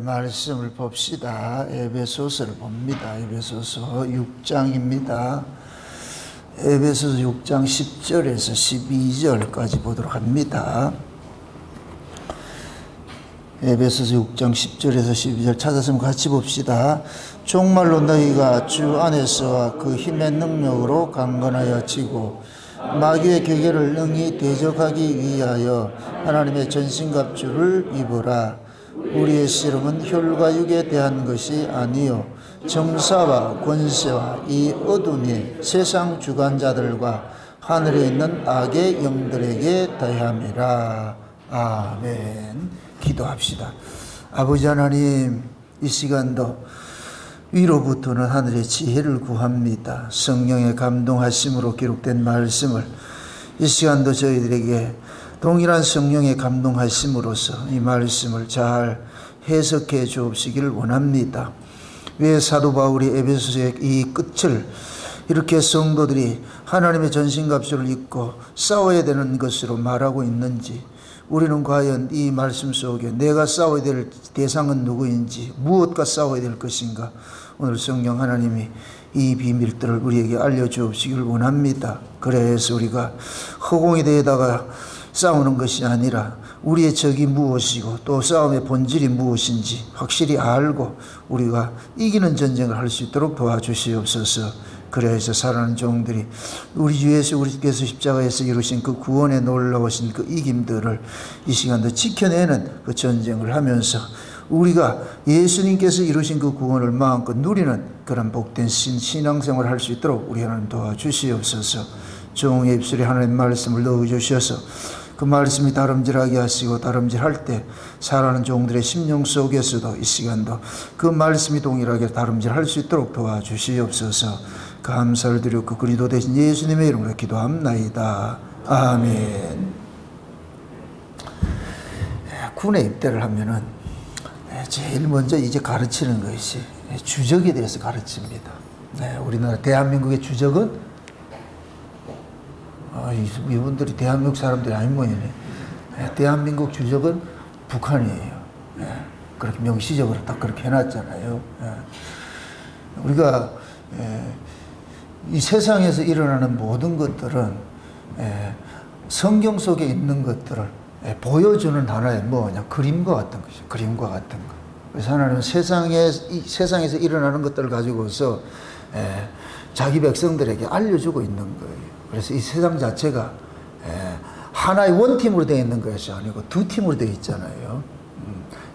말씀을 봅시다. 에베소서를 봅니다. 에베소서 6장입니다. 에베소서 6장 10절에서 12절까지 보도록 합니다. 에베소서 6장 10절에서 12절 찾았으면 같이 봅시다. 정말로 너희가 주 안에서와 그 힘의 능력으로 강건하여 지고 마귀의 계계를 능히 대적하기 위하여 하나님의 전신갑주를 입으라. 우리의 씨름은 혈과 육에 대한 것이 아니요 정사와 권세와 이 어둠의 세상 주관자들과 하늘에 있는 악의 영들에게 대함이라. 아멘. 기도합시다. 아버지 하나님, 이 시간도 위로부터는 하늘의 지혜를 구합니다. 성령의 감동하심으로 기록된 말씀을 이 시간도 저희들에게 동일한 성령의 감동하심으로써 이 말씀을 잘 해석해 주옵시기를 원합니다. 왜 사도 바울이 에베소서의 이 끝을 이렇게 성도들이 하나님의 전신갑주를 입고 싸워야 되는 것으로 말하고 있는지, 우리는 과연 이 말씀 속에 내가 싸워야 될 대상은 누구인지, 무엇과 싸워야 될 것인가, 오늘 성령 하나님이 이 비밀들을 우리에게 알려주옵시기를 원합니다. 그래서 우리가 허공에 대해다가 싸우는 것이 아니라 우리의 적이 무엇이고 또 싸움의 본질이 무엇인지 확실히 알고 우리가 이기는 전쟁을 할 수 있도록 도와주시옵소서. 그래서 살아가는 종들이 우리 주 예수 그리스도께서 십자가에서 이루신 그 구원에 놀라우신 그 이김들을 이 시간도 지켜내는 그 전쟁을 하면서 우리가 예수님께서 이루신 그 구원을 마음껏 누리는 그런 복된 신앙생활을 할 수 있도록 우리 하나님 도와주시옵소서. 종의 입술에 하나님 말씀을 넣어주셔서 그 말씀이 다름질하게 하시고 다름질할 때 살아가는 종들의 심령 속에서도 이 시간도 그 말씀이 동일하게 다름질할 수 있도록 도와주시옵소서. 감사를 드렸고 그리스도 대신 예수님의 이름으로 기도합나이다. 아멘. 군에 입대를 하면은 제일 먼저 이제 가르치는 것이 주적에 대해서 가르칩니다. 우리나라 대한민국의 주적은 이분들이 대한민국 사람들이 아닌 모양이네. 대한민국 주적은 북한이에요. 그렇게 명시적으로 딱 그렇게 해놨잖아요. 우리가 이 세상에서 일어나는 모든 것들은 성경 속에 있는 것들을 보여주는 하나의 뭐냐, 그림과 같은 것이죠. 그림과 같은 것. 그래서 하나님은 세상에서 일어나는 것들을 가지고서 자기 백성들에게 알려주고 있는 거예요. 그래서 이 세상 자체가 하나의 원팀으로 되어 있는 것이 아니고 두 팀으로 되어 있잖아요.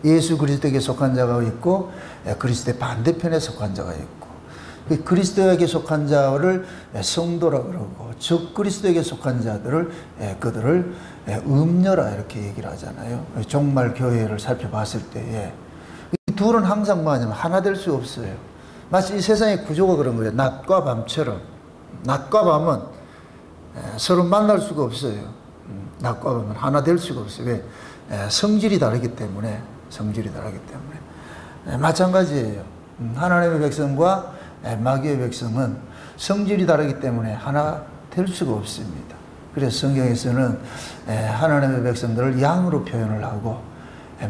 예수 그리스도에게 속한 자가 있고 그리스도의 반대편에 속한 자가 있고, 그리스도에게 속한 자를 성도라 그러고 적 그리스도에게 속한 자들을 그들을 음녀라 이렇게 얘기를 하잖아요. 종말 교회를 살펴봤을 때에 이 둘은 항상 뭐냐면 하나 될 수 없어요. 마치 이 세상의 구조가 그런 거예요. 낮과 밤처럼. 낮과 밤은 서로 만날 수가 없어요. 낮과 밤은 하나 될 수가 없어요. 왜? 성질이 다르기 때문에. 성질이 다르기 때문에. 마찬가지예요. 하나님의 백성과 마귀의 백성은 성질이 다르기 때문에 하나 될 수가 없습니다. 그래서 성경에서는 하나님의 백성들을 양으로 표현을 하고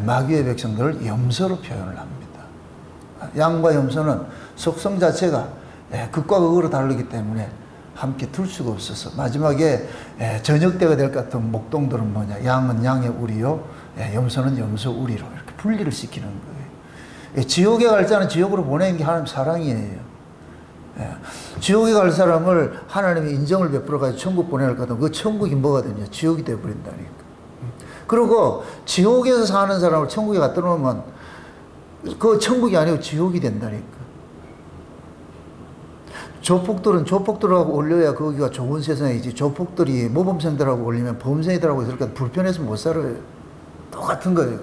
마귀의 백성들을 염소로 표현을 합니다. 양과 염소는 속성 자체가 극과 극으로 다르기 때문에 함께 둘 수가 없어서 마지막에 저녁 때가 될 것 같은 목동들은 뭐냐, 양은 양의 우리요, 염소는 염소 우리로 이렇게 분리를 시키는 거예요. 지옥에 갈 자는 지옥으로 보내는 게 하나님 사랑이에요. 지옥에 갈 사람을 하나님이 인정을 베풀어가지고 천국 보내는 것 같으면 그 천국이 뭐가 되냐, 지옥이 되어버린다니까. 그리고 지옥에서 사는 사람을 천국에 갖다 놓으면 그 천국이 아니고 지옥이 된다니까. 조폭들은 조폭들하고 올려야 거기가 좋은 세상이지, 조폭들이 모범생들하고 올리면 범생이들하고 있으니까 불편해서 못 살아요. 똑같은 거예요.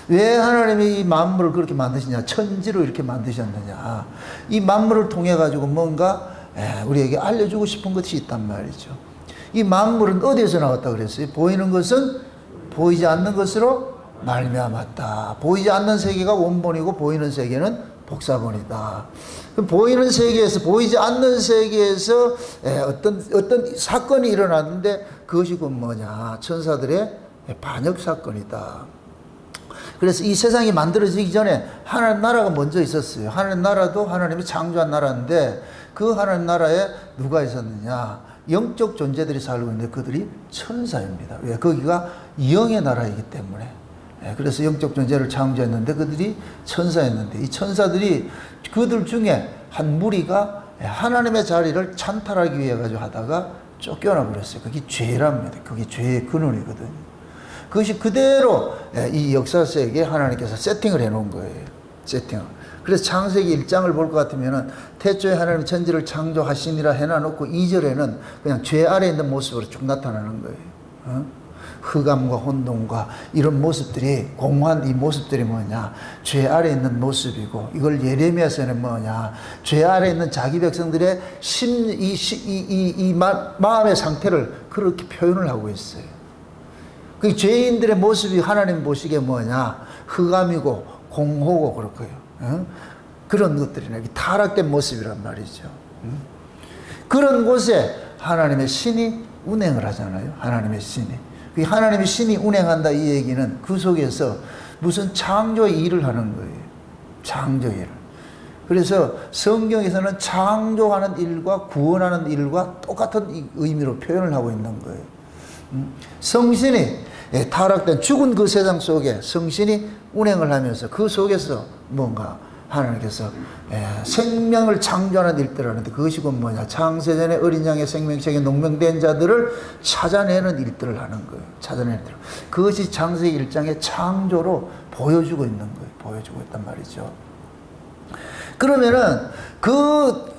왜 하나님이 이 만물을 그렇게 만드시냐, 천지로 이렇게 만드셨느냐, 이 만물을 통해 가지고 뭔가 우리에게 알려주고 싶은 것이 있단 말이죠. 이 만물은 어디에서 나왔다 그랬어요? 보이는 것은 보이지 않는 것으로 말미암았다. 보이지 않는 세계가 원본이고 보이는 세계는 복사본이다. 보이는 세계에서, 보이지 않는 세계에서 어떤 사건이 일어났는데 그것이 곧 뭐냐, 천사들의 반역 사건이다. 그래서 이 세상이 만들어지기 전에 하나님 나라가 먼저 있었어요. 하나님 나라도 하나님이 창조한 나라인데 그 하나님 나라에 누가 있었느냐? 영적 존재들이 살고 있는데 그들이 천사입니다. 왜? 거기가 영의 나라이기 때문에. 그래서 영적 존재를 창조했는데 그들이 천사였는데 이 천사들이 그들 중에 한 무리가 하나님의 자리를 찬탈하기 위해 가지고 하다가 쫓겨나 버렸어요. 그게 죄랍니다. 그게 죄의 근원이거든요. 그것이 그대로 이 역사 속에 하나님께서 세팅을 해놓은 거예요. 세팅. 그래서 창세기 1장을 볼 것 같으면은 태초에 하나님 천지를 창조하시니라 해놔놓고 2절에는 그냥 죄 아래 있는 모습으로 쭉 나타나는 거예요. 흑암과 혼돈과 이런 모습들이 공허한 이 모습들이 뭐냐? 죄 아래 있는 모습이고 이걸 예레미야서는 뭐냐? 죄 아래 있는 자기 백성들의 마음의 상태를 그렇게 표현을 하고 있어요. 그 죄인들의 모습이 하나님 보시기에 뭐냐? 흑암이고 공허고 그럴 거예요. 그런 것들이나 타락된 모습이란 말이죠. 그런 곳에 하나님의 신이 운행을 하잖아요. 하나님의 신이. 하나님의 신이 운행한다 이 얘기는 그 속에서 무슨 창조의 일을 하는 거예요. 창조의 일을. 그래서 성경에서는 창조하는 일과 구원하는 일과 똑같은 의미로 표현을 하고 있는 거예요. 성신이 타락된 죽은 그 세상 속에 성신이 운행을 하면서 그 속에서 뭔가 하나님께서 생명을 창조하는 일들을 하는데 그것이 곧 뭐냐? 창세전에 어린 양의 생명책에 농명된 자들을 찾아내는 일들을 하는 거예요. 찾아내는 일. 그것이 창세기 1장의 창조로 보여주고 있는 거예요. 보여주고 있단 말이죠. 그러면은 그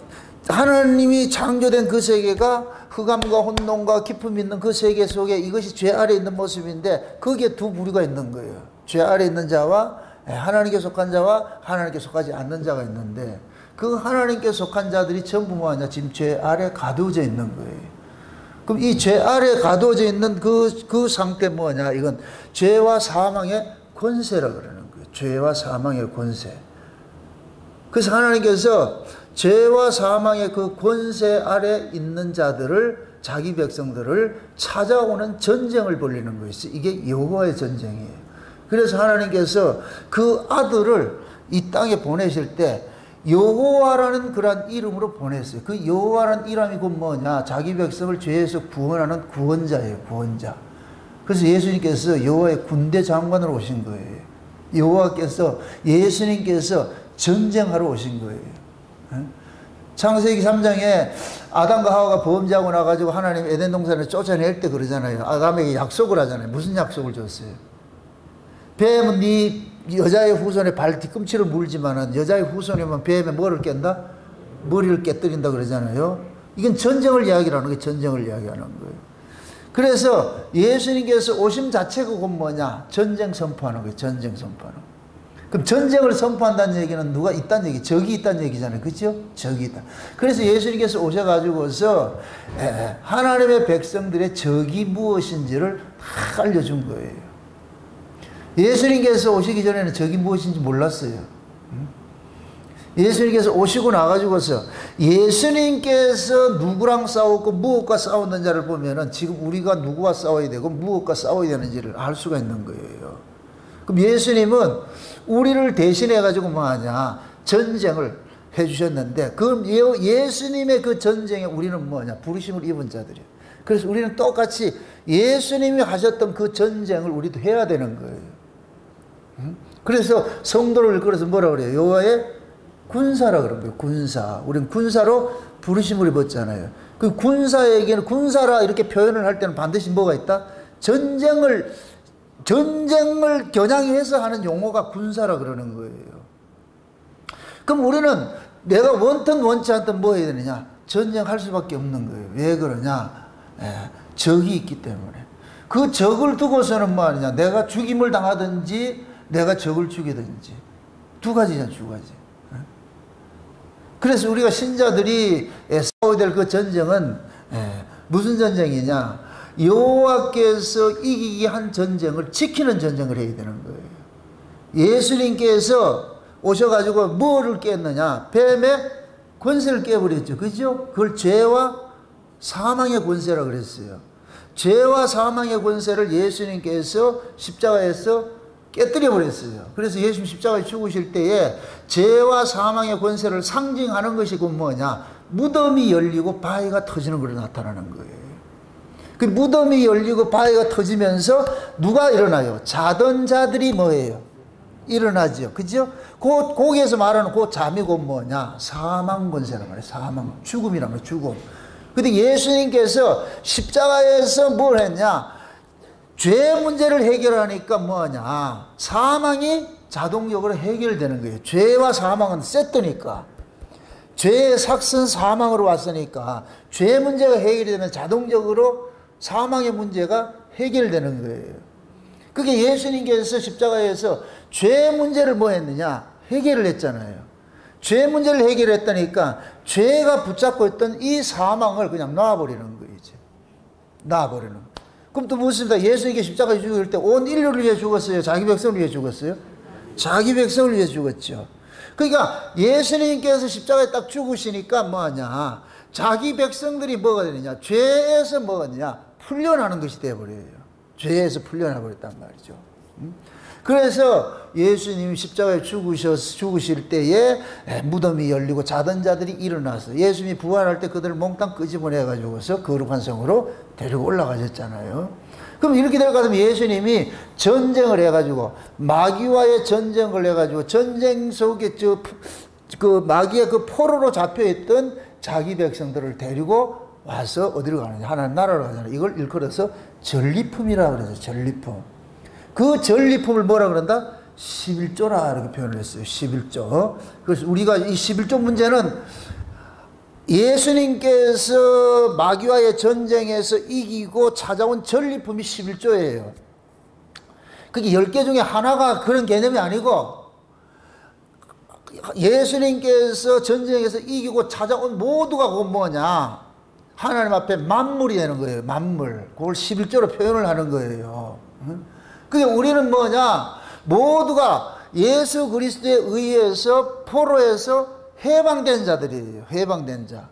하나님이 창조된 그 세계가 흑암과 혼돈과 기품이 있는 그 세계 속에 이것이 죄 아래 있는 모습인데 거기에 두 부류가 있는 거예요. 죄 아래 있는 자와 하나님께 속한 자와 하나님께 속하지 않는 자가 있는데 그 하나님께 속한 자들이 전부 뭐냐? 지금 죄 아래 가두어져 있는 거예요. 그럼 이 죄 아래 가두어져 있는 그 상태 뭐냐? 이건 죄와 사망의 권세라 그러는 거예요. 죄와 사망의 권세. 그래서 하나님께서 죄와 사망의 그 권세 아래 있는 자들을 자기 백성들을 찾아오는 전쟁을 벌이는 것이 이게 여호와의 전쟁이에요. 그래서 하나님께서 그 아들을 이 땅에 보내실 때 여호와라는 그런 이름으로 보냈어요. 그 여호와라는 이름이 곧 뭐냐? 자기 백성을 죄에서 구원하는 구원자예요. 구원자. 그래서 예수님께서 여호와의 군대 장관으로 오신 거예요. 여호와께서 예수님께서 전쟁하러 오신 거예요. 창세기 3장에 아담과 하와가 범죄하고 나가지고 하나님 에덴 동산을 쫓아낼 때 그러잖아요. 아담에게 약속을 하잖아요. 무슨 약속을 줬어요? 뱀은 네 여자의 후손의 발 뒤꿈치를 물지만은 여자의 후손이면 뱀의 뭐를 깬다? 머리를 깨뜨린다 그러잖아요. 이건 전쟁을 이야기하는 거예요. 전쟁을 이야기하는 거예요. 그래서 예수님께서 오심 자체가 곧 뭐냐? 전쟁 선포하는 거예요. 전쟁 선포하는 거예요. 그럼 전쟁을 선포한다는 얘기는 누가 있다는 얘기, 적이 있다는 얘기잖아요. 그렇죠? 적이 있다. 그래서 예수님께서 오셔가지고서 하나님의 백성들의 적이 무엇인지를 다 알려준 거예요. 예수님께서 오시기 전에는 적이 무엇인지 몰랐어요. 예수님께서 오시고 나가지고서 예수님께서 누구랑 싸웠고 무엇과 싸웠는 자를 보면은 지금 우리가 누구와 싸워야 되고 무엇과 싸워야 되는지를 알 수가 있는 거예요. 그럼 예수님은 우리를 대신해 가지고 뭐하냐? 전쟁을 해주셨는데 그럼 예수님의 그 전쟁에 우리는 뭐냐? 부르심을 입은 자들이에요. 그래서 우리는 똑같이 예수님이 하셨던 그 전쟁을 우리도 해야 되는 거예요. 그래서 성도를 일컬어서 뭐라 그래요? 여호와의 군사라 그런 거예요. 군사. 우리는 군사로 부르심을 입었잖아요. 그 군사에게는 군사라 이렇게 표현을 할 때는 반드시 뭐가 있다? 전쟁을 겨냥해서 하는 용어가 군사라 그러는 거예요. 그럼 우리는 내가 원튼 원치 않든 뭐 해야 되느냐? 전쟁할 수밖에 없는 거예요. 왜 그러냐? 적이 있기 때문에. 그 적을 두고서는 뭐 하느냐? 내가 죽임을 당하든지 내가 적을 죽이든지 두 가지잖아, 두 가지. 그래서 우리가 신자들이 싸워야 될 그 전쟁은 무슨 전쟁이냐? 여호와께서 이기게 한 전쟁을 지키는 전쟁을 해야 되는 거예요. 예수님께서 오셔가지고 뭐를 깼느냐? 뱀의 권세를 깨버렸죠. 그죠? 그걸 죄와 사망의 권세라고 그랬어요. 죄와 사망의 권세를 예수님께서 십자가에서 깨뜨려 버렸어요. 그래서 예수님 십자가에 죽으실 때에 죄와 사망의 권세를 상징하는 것이 그 뭐냐? 무덤이 열리고 바위가 터지는 걸로 나타나는 거예요. 그 무덤이 열리고 바위가 터지면서 누가 일어나요? 자던 자들이 뭐예요? 일어나죠. 그죠? 거기에서 말하는 그 잠이 곧 뭐냐? 사망 권세란 말이에요. 사망. 죽음이란 말이에요. 죽음. 근데 예수님께서 십자가에서 뭘 했냐? 죄 문제를 해결하니까 뭐냐? 사망이 자동적으로 해결되는 거예요. 죄와 사망은 세트니까. 죄의 삭슨 사망으로 왔으니까 죄 문제가 해결이 되면 자동적으로 사망의 문제가 해결되는 거예요. 그게 예수님께서 십자가에서 죄 문제를 뭐 했느냐? 해결을 했잖아요. 죄 문제를 해결했다니까 죄가 붙잡고 있던 이 사망을 그냥 놔버리는 거이죠. 놔버리는 거. 그럼 또 묻습니다. 예수님께 십자가에 죽을 때 온 인류를 위해 죽었어요? 자기 백성을 위해 죽었어요? 자기 백성을 위해 죽었죠. 그러니까 예수님께서 십자가에 딱 죽으시니까 뭐하냐? 자기 백성들이 뭐가 되느냐? 죄에서 뭐가 되느냐? 풀려나는 것이 되어버려요. 죄에서 풀려나 버렸단 말이죠. 그래서 예수님이 십자가에 죽으실 때에 무덤이 열리고 자던 자들이 일어나서 예수님이 부활할 때 그들을 몽땅 끄집어내가지고서 거룩한 성으로 데리고 올라가셨잖아요. 그럼 이렇게 될 것 같으면 예수님이 전쟁을 해가지고 마귀와의 전쟁을 해가지고 전쟁 속에 그 마귀의 그 포로로 잡혀있던 자기 백성들을 데리고 와서 어디로 가느냐? 하나님 나라로 가잖아요. 이걸 일컬어서 전리품이라고 그래서 전리품. 그 전리품을 뭐라 그런다? 11조라 이렇게 표현을 했어요. 11조. 그래서 우리가 이 11조 문제는 예수님께서 마귀와의 전쟁에서 이기고 찾아온 전리품이 11조예요. 그게 10개 중에 하나가 그런 개념이 아니고 예수님께서 전쟁에서 이기고 찾아온 모두가 그건 뭐냐? 하나님 앞에 만물이 되는 거예요. 만물. 그걸 11조로 표현을 하는 거예요. 그게 우리는 뭐냐? 모두가 예수 그리스도에 의해서 포로에서 해방된 자들이에요. 해방된 자.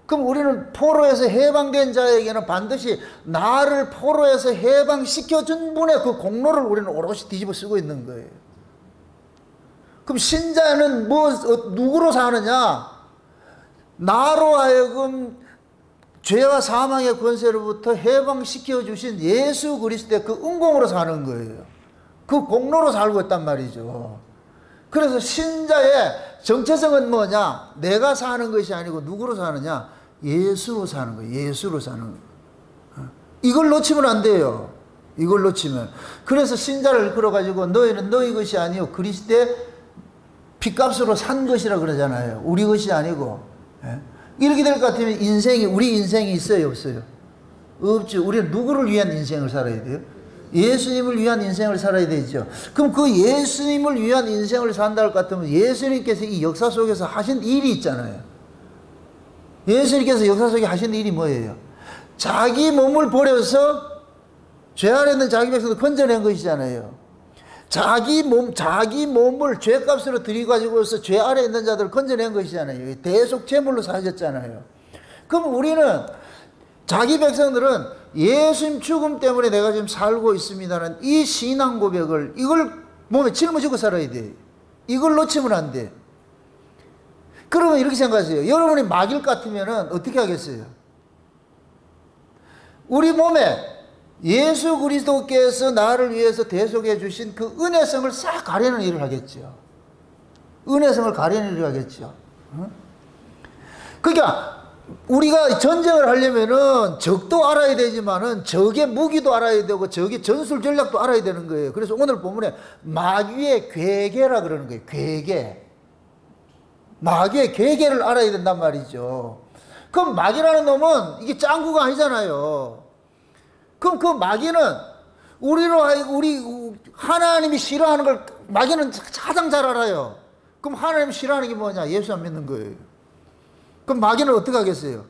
그럼 우리는 포로에서 해방된 자에게는 반드시 나를 포로에서 해방시켜준 분의 그 공로를 우리는 오롯이 뒤집어 쓰고 있는 거예요. 그럼 신자는 누구로 사느냐? 나로 하여금 죄와 사망의 권세로부터 해방시켜 주신 예수 그리스도의 그 은공으로 사는 거예요. 그 공로로 살고 있단 말이죠. 그래서 신자의 정체성은 뭐냐? 내가 사는 것이 아니고 누구로 사느냐? 예수로 사는 거예요. 예수로 사는 거예요. 이걸 놓치면 안 돼요. 이걸 놓치면. 그래서 신자를 끌어가지고 너희는 너희 것이 아니요 그리스도의 핏값으로 산 것이라 그러잖아요. 우리 것이 아니고. 이렇게 될 것 같으면 우리 인생이 있어요, 없어요? 없죠. 우리는 누구를 위한 인생을 살아야 돼요? 예수님을 위한 인생을 살아야 되죠. 그럼 그 예수님을 위한 인생을 산다 할 것 같으면 예수님께서 이 역사 속에서 하신 일이 있잖아요. 예수님께서 역사 속에 하신 일이 뭐예요? 자기 몸을 버려서 죄 아래 있는 자기 백성을 건져낸 것이잖아요. 자기 몸을 죄값으로 들여가지고서 죄 아래 있는 자들을 건져낸 것이잖아요. 대속 제물로 사셨잖아요. 그럼 우리는 자기 백성들은 예수님 죽음 때문에 내가 지금 살고 있습니다는 이 신앙 고백을 이걸 몸에 짊어지고 살아야 돼. 이걸 놓치면 안 돼. 그러면 이렇게 생각하세요. 여러분이 마귀일 같으면 어떻게 하겠어요? 우리 몸에 예수 그리스도께서 나를 위해서 대속해 주신 그 은혜성을 싹 가리는 일을 하겠죠. 은혜성을 가리는 일을 하겠죠. 그러니까 우리가 전쟁을 하려면은 적도 알아야 되지만은 적의 무기도 알아야 되고 적의 전술 전략도 알아야 되는 거예요. 그래서 오늘 본문에 마귀의 괴계라 그러는 거예요. 괴계. 마귀의 괴계를 알아야 된단 말이죠. 그럼 마귀라는 놈은 이게 짱구가 아니잖아요. 그럼 그 마귀는 우리 하나님이 싫어하는 걸 마귀는 가장 잘 알아요. 그럼 하나님 싫어하는 게 뭐냐? 예수 안 믿는 거예요. 그럼 마귀는 어떻게 하겠어요?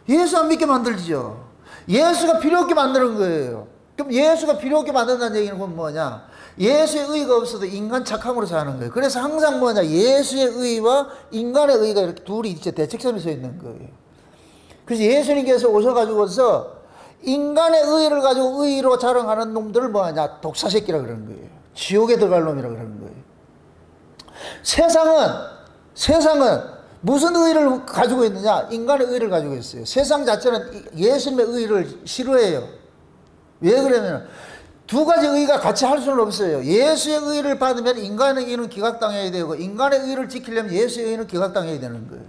예수 안 믿게 만들죠. 예수가 필요 없게 만드는 거예요. 그럼 예수가 필요 없게 만든다는 얘기는 뭐냐? 예수의 의가 없어도 인간 착함으로 사는 거예요. 그래서 항상 뭐냐? 예수의 의와 인간의 의가 이렇게 둘이 대척점에 서 있는 거예요. 그래서 예수님께서 오셔가지고서 인간의 의의를 가지고 의의로 자랑하는 놈들을 뭐하냐? 독사새끼라 그러는 거예요. 지옥에 들어갈 놈이라 그러는 거예요. 세상은 무슨 의의를 가지고 있느냐? 인간의 의의를 가지고 있어요. 세상 자체는 예수님의 의의를 싫어해요. 왜 그러냐면 두 가지 의의가 같이 할 수는 없어요. 예수의 의의를 받으면 인간의 의의는 기각당해야 되고, 인간의 의의를 지키려면 예수의 의의는 기각당해야 되는 거예요.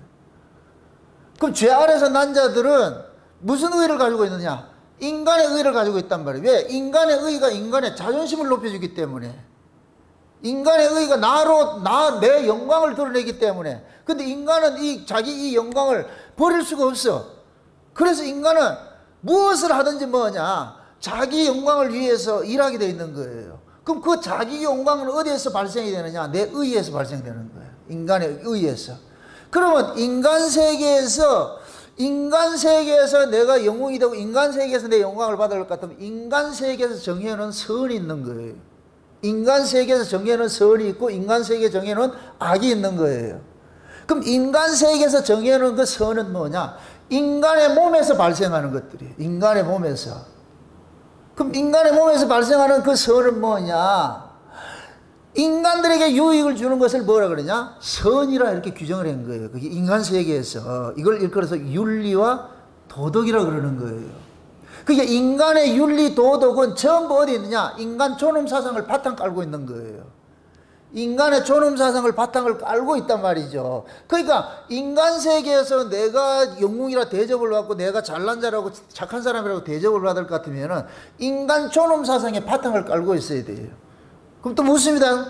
그럼 죄 아래서 난 자들은 무슨 의의를 가지고 있느냐? 인간의 의의를 가지고 있단 말이에요. 왜? 인간의 의의가 인간의 자존심을 높여주기 때문에. 인간의 의의가 내 영광을 드러내기 때문에. 근데 인간은 자기 이 영광을 버릴 수가 없어. 그래서 인간은 무엇을 하든지 뭐냐? 자기 영광을 위해서 일하게 되어 있는 거예요. 그럼 그 자기 영광은 어디에서 발생이 되느냐? 내 의의에서 발생되는 거예요. 인간의 의의에서. 그러면 인간 세계에서 내가 영웅이 되고 인간 세계에서 내 영광을 받을 것 같으면 인간 세계에서 정해놓은 선이 있는 거예요. 인간 세계에서 정해놓은 선이 있고 인간 세계 정해놓은 악이 있는 거예요. 그럼 인간 세계에서 정해놓은 그 선은 뭐냐? 인간의 몸에서 발생하는 것들이에요. 인간의 몸에서. 그럼 인간의 몸에서 발생하는 그 선은 뭐냐? 인간들에게 유익을 주는 것을 뭐라 그러냐? 선이라 이렇게 규정을 한 거예요. 그게 인간 세계에서. 이걸 일컬어서 윤리와 도덕이라 그러는 거예요. 그게 인간의 윤리, 도덕은 전부 어디 있느냐? 인간 존엄 사상을 바탕 깔고 있는 거예요. 인간의 존엄 사상을 바탕을 깔고 있단 말이죠. 그러니까 인간 세계에서 내가 영웅이라 대접을 받고 내가 잘난 자라고 착한 사람이라고 대접을 받을 것 같으면 인간 존엄 사상의 바탕을 깔고 있어야 돼요. 그럼 또 묻습니다.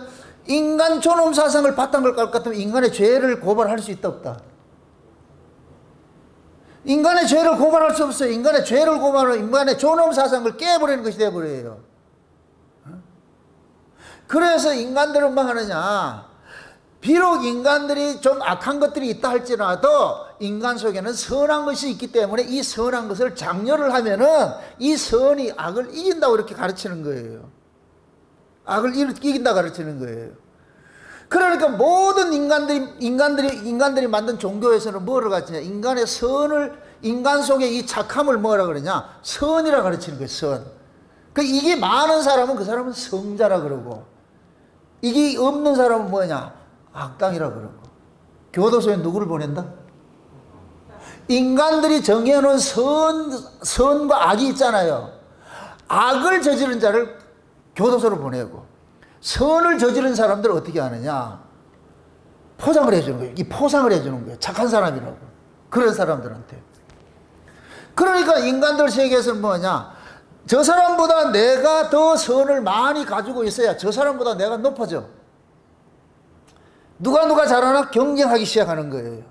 인간 존엄 사상을 바탕을 깔 것 같으면 인간의 죄를 고발할 수 있다 없다? 인간의 죄를 고발할 수 없어요. 인간의 죄를 고발하면 인간의 존엄 사상을 깨버리는 것이 되어버려요. 그래서 인간들은 뭐 하느냐? 비록 인간들이 좀 악한 것들이 있다 할지라도 인간 속에는 선한 것이 있기 때문에 이 선한 것을 장려를 하면은 이 선이 악을 이긴다고 이렇게 가르치는 거예요. 악을 이긴다 가르치는 거예요. 그러니까 모든 인간들이 만든 종교에서는 뭐를 가르치냐? 인간의 인간 속에 이 착함을 뭐라 그러냐? 선이라 가르치는 거예요, 선. 이게 많은 사람은 그 사람은 성자라 그러고, 이게 없는 사람은 뭐냐? 악당이라 그러고. 교도소에 누구를 보낸다? 인간들이 정해놓은 선과 악이 있잖아요. 악을 저지른 자를 교도소로 보내고, 선을 저지른 사람들을 어떻게 하느냐? 포장을 해주는 거예요. 이 포상을 해주는 거예요. 착한 사람이라고. 그런 사람들한테. 그러니까 인간들 세계에서는 뭐냐? 저 사람보다 내가 더 선을 많이 가지고 있어야 저 사람보다 내가 높아져. 누가 잘하나 경쟁하기 시작하는 거예요.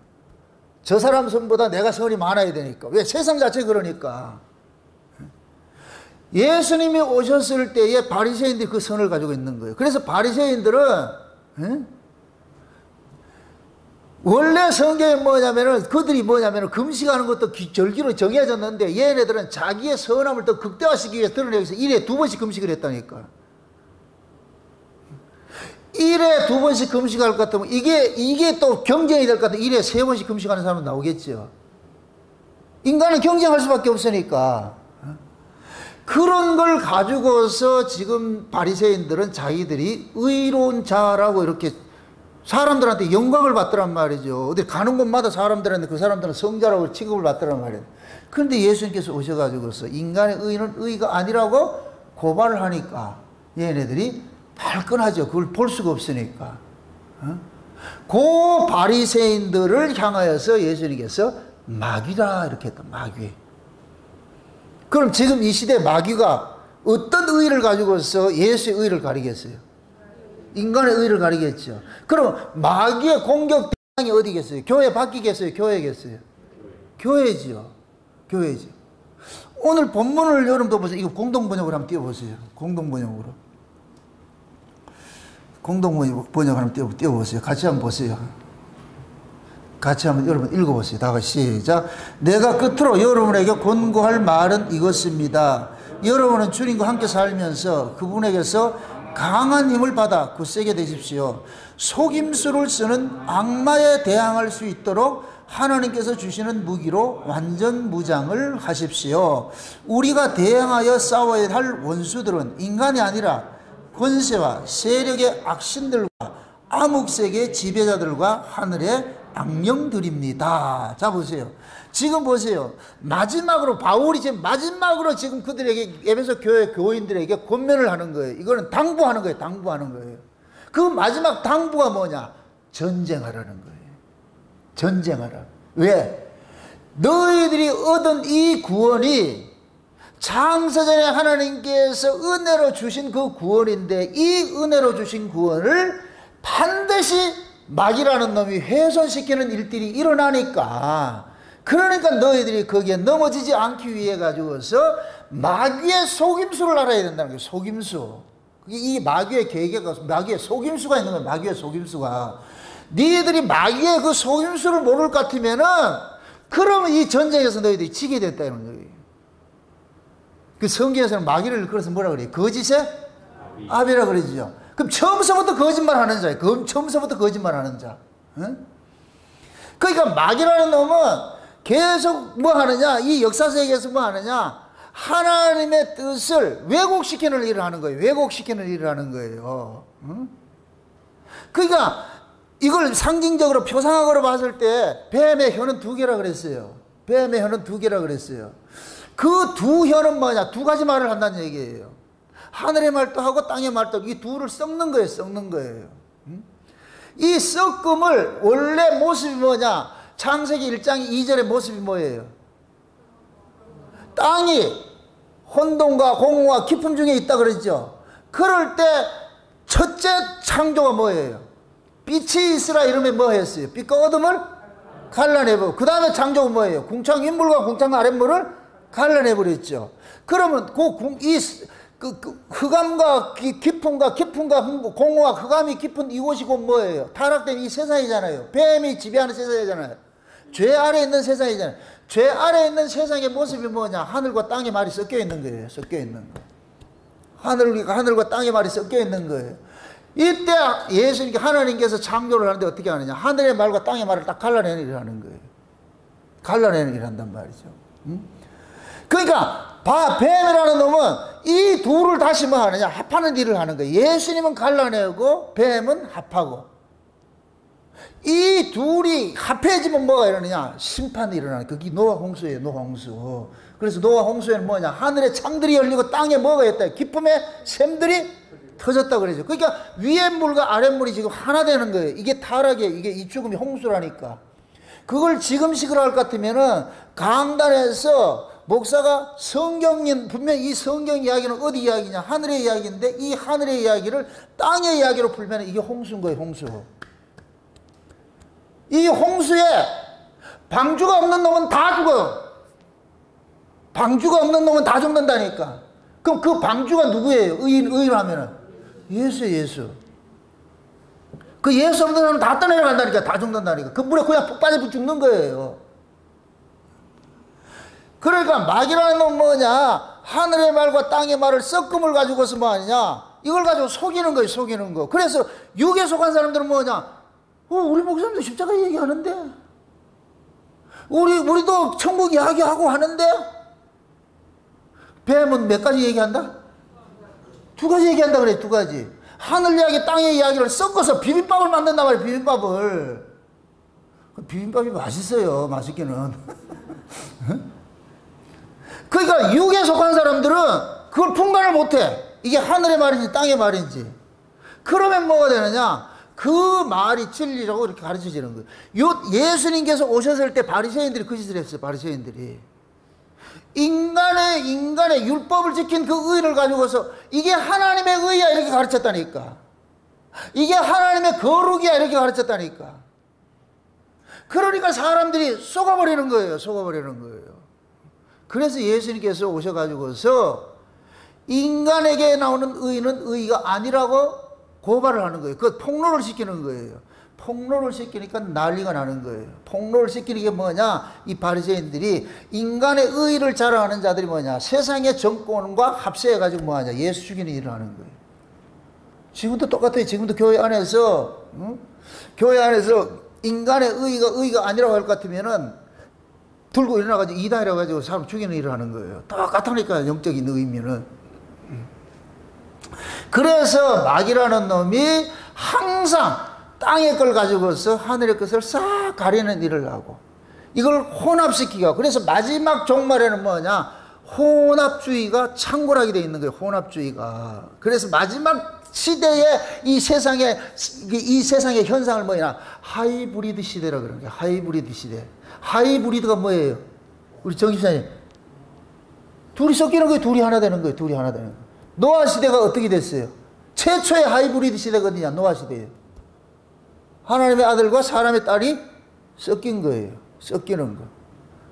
저 사람 선보다 내가 선이 많아야 되니까. 왜? 세상 자체 그러니까. 예수님이 오셨을 때에 바리새인들이 그 선을 가지고 있는 거예요. 그래서 바리새인들은 원래 성경에 그들이 금식하는 것도 절기로 정해졌는데 얘네들은 자기의 선함을 더 극대화시키기 위해서 드러내기 위해서 1회 2번씩 금식을 했다니까. 1회 2번씩 금식할 것 같으면 이게 또 경쟁이 될 것 같으면 1회 3번씩 금식하는 사람은 나오겠죠. 인간은 경쟁할 수밖에 없으니까. 그런 걸 가지고서 지금 바리새인들은 자기들이 의로운 자라고 이렇게 사람들한테 영광을 받더란 말이죠. 어디 가는 곳마다 사람들한테 그 사람들은 성자라고 취급을 받더란 말이에요. 그런데 예수님께서 오셔가지고서 인간의 의는 의가 아니라고 고발을 하니까 얘네들이 발끈하죠. 그걸 볼 수가 없으니까. 그 바리새인들을 향하여서 예수님께서 마귀라 이렇게 했다. 마귀. 그럼 지금 이 시대 마귀가 어떤 의의를 가지고서 예수의 의의를 가리겠어요? 인간의 의의를 가리겠죠. 그럼 마귀의 공격 대상이 어디겠어요? 교회 밖이겠어요? 교회겠어요? 교회지요. 교회지. 오늘 본문을 여러분도 보세요. 이거 공동번역으로 한번 띄워보세요. 공동번역으로. 공동번역 한번 띄워보세요. 같이 한번 보세요. 같이 한번 여러분 읽어보세요. 다 같이 시작. 내가 끝으로 여러분에게 권고할 말은 이것입니다. 여러분은 주님과 함께 살면서 그분에게서 강한 힘을 받아 굳세게 되십시오. 속임수를 쓰는 악마에 대항할 수 있도록 하나님께서 주시는 무기로 완전 무장을 하십시오. 우리가 대항하여 싸워야 할 원수들은 인간이 아니라 권세와 세력의 악신들과 암흑세계의 지배자들과 하늘의 악령들입니다. 자, 보세요. 지금 보세요. 마지막으로 바울이 지금 마지막으로 지금 그들에게, 에베소 교회 교인들에게 권면을 하는 거예요. 이거는 당부하는 거예요. 당부하는 거예요. 그 마지막 당부가 뭐냐? 전쟁하라는 거예요. 전쟁하라. 왜? 너희들이 얻은 이 구원이 창세전에 하나님께서 은혜로 주신 그 구원인데, 이 은혜로 주신 구원을 반드시 마귀라는 놈이 훼손시키는 일들이 일어나니까, 그러니까 너희들이 거기에 넘어지지 않기 위해 가지고서 마귀의 속임수를 알아야 된다는 거예요. 속임수. 이 마귀의 계계가, 마귀의 속임수가 있는 거예요. 마귀의 속임수가. 너희들이 마귀의 그 속임수를 모를 것 같으면은, 그러면 이 전쟁에서 너희들이 지게 됐다는 거예요. 그 성경에서는 마귀를 그래서 뭐라 그래요? 거짓의 아비라 그러죠. 그럼 처음서부터 거짓말 하는 자예요. 처음서부터 거짓말 하는 자. 응? 그러니까 마귀라는 놈은 계속 뭐 하느냐? 이 역사 세계에서 뭐 하느냐? 하나님의 뜻을 왜곡시키는 일을 하는 거예요. 왜곡시키는 일을 하는 거예요. 응? 그러니까 이걸 상징적으로 표상학으로 봤을 때 뱀의 혀는 두 개라 그랬어요. 뱀의 혀는 두 개라 그랬어요. 그 두 혀는 뭐냐? 두 가지 말을 한다는 얘기예요. 하늘의 말도 하고 땅의 말도 하고, 이 둘을 섞는 거예요. 섞는 거예요. 이 섞음을 원래 모습이 뭐냐? 창세기 1장 2절의 모습이 뭐예요? 땅이 혼돈과 공허와 깊음 중에 있다 그랬죠. 그럴 때 첫째 창조가 뭐예요? 빛이 있으라 이러면 뭐 했어요? 빛과 어둠을 갈라내버리고, 그 다음에 창조가 뭐예요? 궁창 윗물과 궁창 아랫물을 갈라내버렸죠. 그러면 흑암과 깊음과 공허와 흑암이 깊은 이곳이고 뭐예요? 타락된 이 세상이잖아요. 뱀이 지배하는 세상이잖아요. 죄 아래에 있는 세상이잖아요. 죄 아래에 있는 세상의 모습이 뭐냐? 하늘과 땅의 말이 섞여 있는 거예요. 섞여 있는 거. 하늘과 땅의 말이 섞여 있는 거예요. 이때 하나님께서 창조를 하는데 어떻게 하느냐? 하늘의 말과 땅의 말을 딱 갈라내는 일을 하는 거예요. 갈라내는 일을 한단 말이죠. 그러니까 뱀이라는 놈은 이 둘을 다시 뭐 하느냐? 합하는 일을 하는 거예요. 예수님은 갈라내고 뱀은 합하고. 이 둘이 합해지면 뭐가 일어나냐? 심판이 일어나는 거예요. 그게 노아 홍수예요. 노아 홍수. 그래서 노아 홍수에는 뭐냐? 하늘의 창들이 열리고 땅에 뭐가 있다? 기쁨의 샘들이 터졌다 그러죠. 그러니까 위에 물과 아랫 물이 지금 하나 되는 거예요. 이게 타락이에요. 이게 이 죽음이 홍수라니까. 그걸 지금식으로 할 것 같으면은 강단에서 목사가 분명히 이 성경 이야기는 어디 이야기냐? 하늘의 이야기인데, 이 하늘의 이야기를 땅의 이야기로 풀면 이게 홍수인 거예요. 홍수. 이 홍수에 방주가 없는 놈은 다 죽어요. 방주가 없는 놈은 다 죽는다니까. 그럼 그 방주가 누구예요? 의인하면은 예수예요. 예수. 그 예수 없는 사람은 다 떠내려간다니까. 다 죽는다니까. 그 물에 그냥 푹 빠져 죽는 거예요. 그러니까 마귀라는 놈은 뭐냐? 하늘의 말과 땅의 말을 섞음을 가지고서 뭐 하느냐? 이걸 가지고 속이는 거예요. 속이는 거. 그래서 육에 속한 사람들은 뭐냐? 우리 목사님도 십자가 얘기하는데, 우리도 천국 이야기하고 하는데, 뱀은 몇 가지 얘기한다? 두 가지 얘기한다 그래. 두 가지. 하늘 이야기, 땅의 이야기를 섞어서 비빔밥을 만든단 말이에요. 비빔밥을. 비빔밥이 맛있어요. 맛있기는. 그러니까 육에 속한 사람들은 그걸 분간을 못해. 이게 하늘의 말인지 땅의 말인지. 그러면 뭐가 되느냐? 그 말이 진리라고 이렇게 가르쳐지는 거예요. 예수님께서 오셨을 때 바리새인들이 그 짓을 했어요. 바리새인들이. 인간의 율법을 지킨 그 의를 가지고서 이게 하나님의 의야 이렇게 가르쳤다니까. 이게 하나님의 거룩이야 이렇게 가르쳤다니까. 그러니까 사람들이 속아버리는 거예요. 속아버리는 거예요. 그래서 예수님께서 오셔가지고서 인간에게 나오는 의는 의가 아니라고 고발을 하는 거예요. 그 폭로를 시키는 거예요. 폭로를 시키니까 난리가 나는 거예요. 폭로를 시키는 게 뭐냐? 이 바리새인들이 인간의 의를 자랑하는 자들이 뭐냐? 세상의 정권과 합세해가지고 뭐하냐? 예수 죽이는 일을 하는 거예요. 지금도 똑같아요. 지금도 교회 안에서 인간의 의가 아니라고 할 것 같으면은 들고 일어나가지고 이단이라고 해가지고 사람 죽이는 일을 하는 거예요. 똑같으니까 영적인 의미는. 그래서 마귀라는 놈이 항상 땅의 걸 가지고서 하늘의 것을 싹 가리는 일을 하고 이걸 혼합시키고, 그래서 마지막 종말에는 뭐냐, 혼합주의가 창궐하게 되어 있는 거예요. 혼합주의가. 그래서 마지막 시대에 이 세상의 현상을 뭐냐, 하이브리드 시대라 그러는 거예요. 하이브리드 시대. 하이브리드가 뭐예요? 우리 정집사님, 둘이 섞이는 거예요. 둘이 하나 되는 거예요. 둘이 하나 되는 거예요. 노아 시대가 어떻게 됐어요? 최초의 하이브리드 시대가 어디냐? 노아 시대예요. 하나님의 아들과 사람의 딸이 섞인 거예요. 섞이는 거.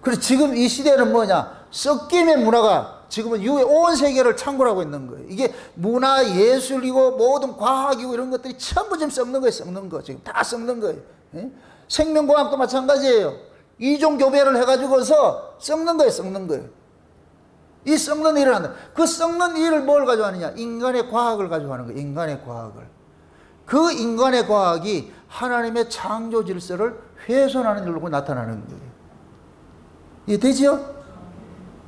그래서 지금 이 시대는 뭐냐? 섞임의 문화가 지금은 온 세계를 창궐하고 있는 거예요. 이게 문화, 예술이고 모든 과학이고 이런 것들이 전부 지금 섞는 거예요. 섞는 거. 지금 다 섞는 거예요. 예? 생명공학도 마찬가지예요. 이종 교배를 해가지고서 섞는 거예요. 섞는 거예요. 이 썩는 일을 한다. 그 썩는 일을 뭘 가지고 하느냐? 인간의 과학을 가지고 하는 거예요. 인간의 과학을. 그 인간의 과학이 하나님의 창조 질서를 훼손하는 일로 나타나는 거예요. 이해되죠?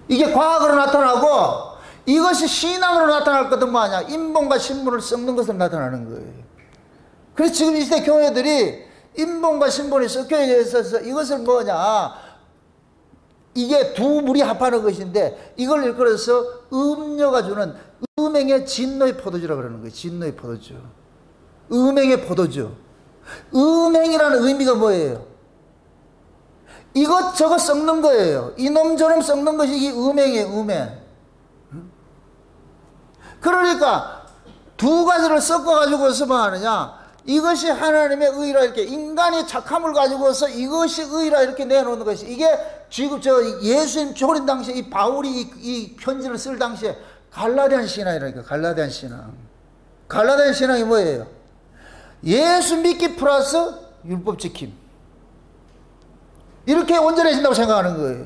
이게 과학으로 나타나고 이것이 신앙으로 나타날 것은 뭐냐? 인본과 신본을 섞는 것으로 나타나는 거예요. 그래서 지금 이 시대 교회들이 인본과 신본이 섞여 있어서 이것을 뭐냐? 이게 두 물이 합하는 것인데 이걸 일컬어서 음녀가 주는 음행의 진노의 포도주라고 그러는 거예요. 진노의 포도주. 음행의 포도주. 음행이라는 의미가 뭐예요? 이것저것 섞는 거예요. 이놈 저놈 섞는 것이 이 음행이에요. 음행. 그러니까 두 가지를 섞어가지고서 뭐 하느냐? 이것이 하나님의 의라, 이렇게 인간이 착함을 가지고서 이것이 의라 이렇게 내놓는 것이, 이게 지금 예수님 초림 당시에 이 바울이 이 편지를 쓸 당시에 갈라디안 신앙이라니까. 갈라디안 신앙. 갈라디안 신앙이 뭐예요? 예수 믿기 플러스 율법 지킴. 이렇게 온전해진다고 생각하는 거예요.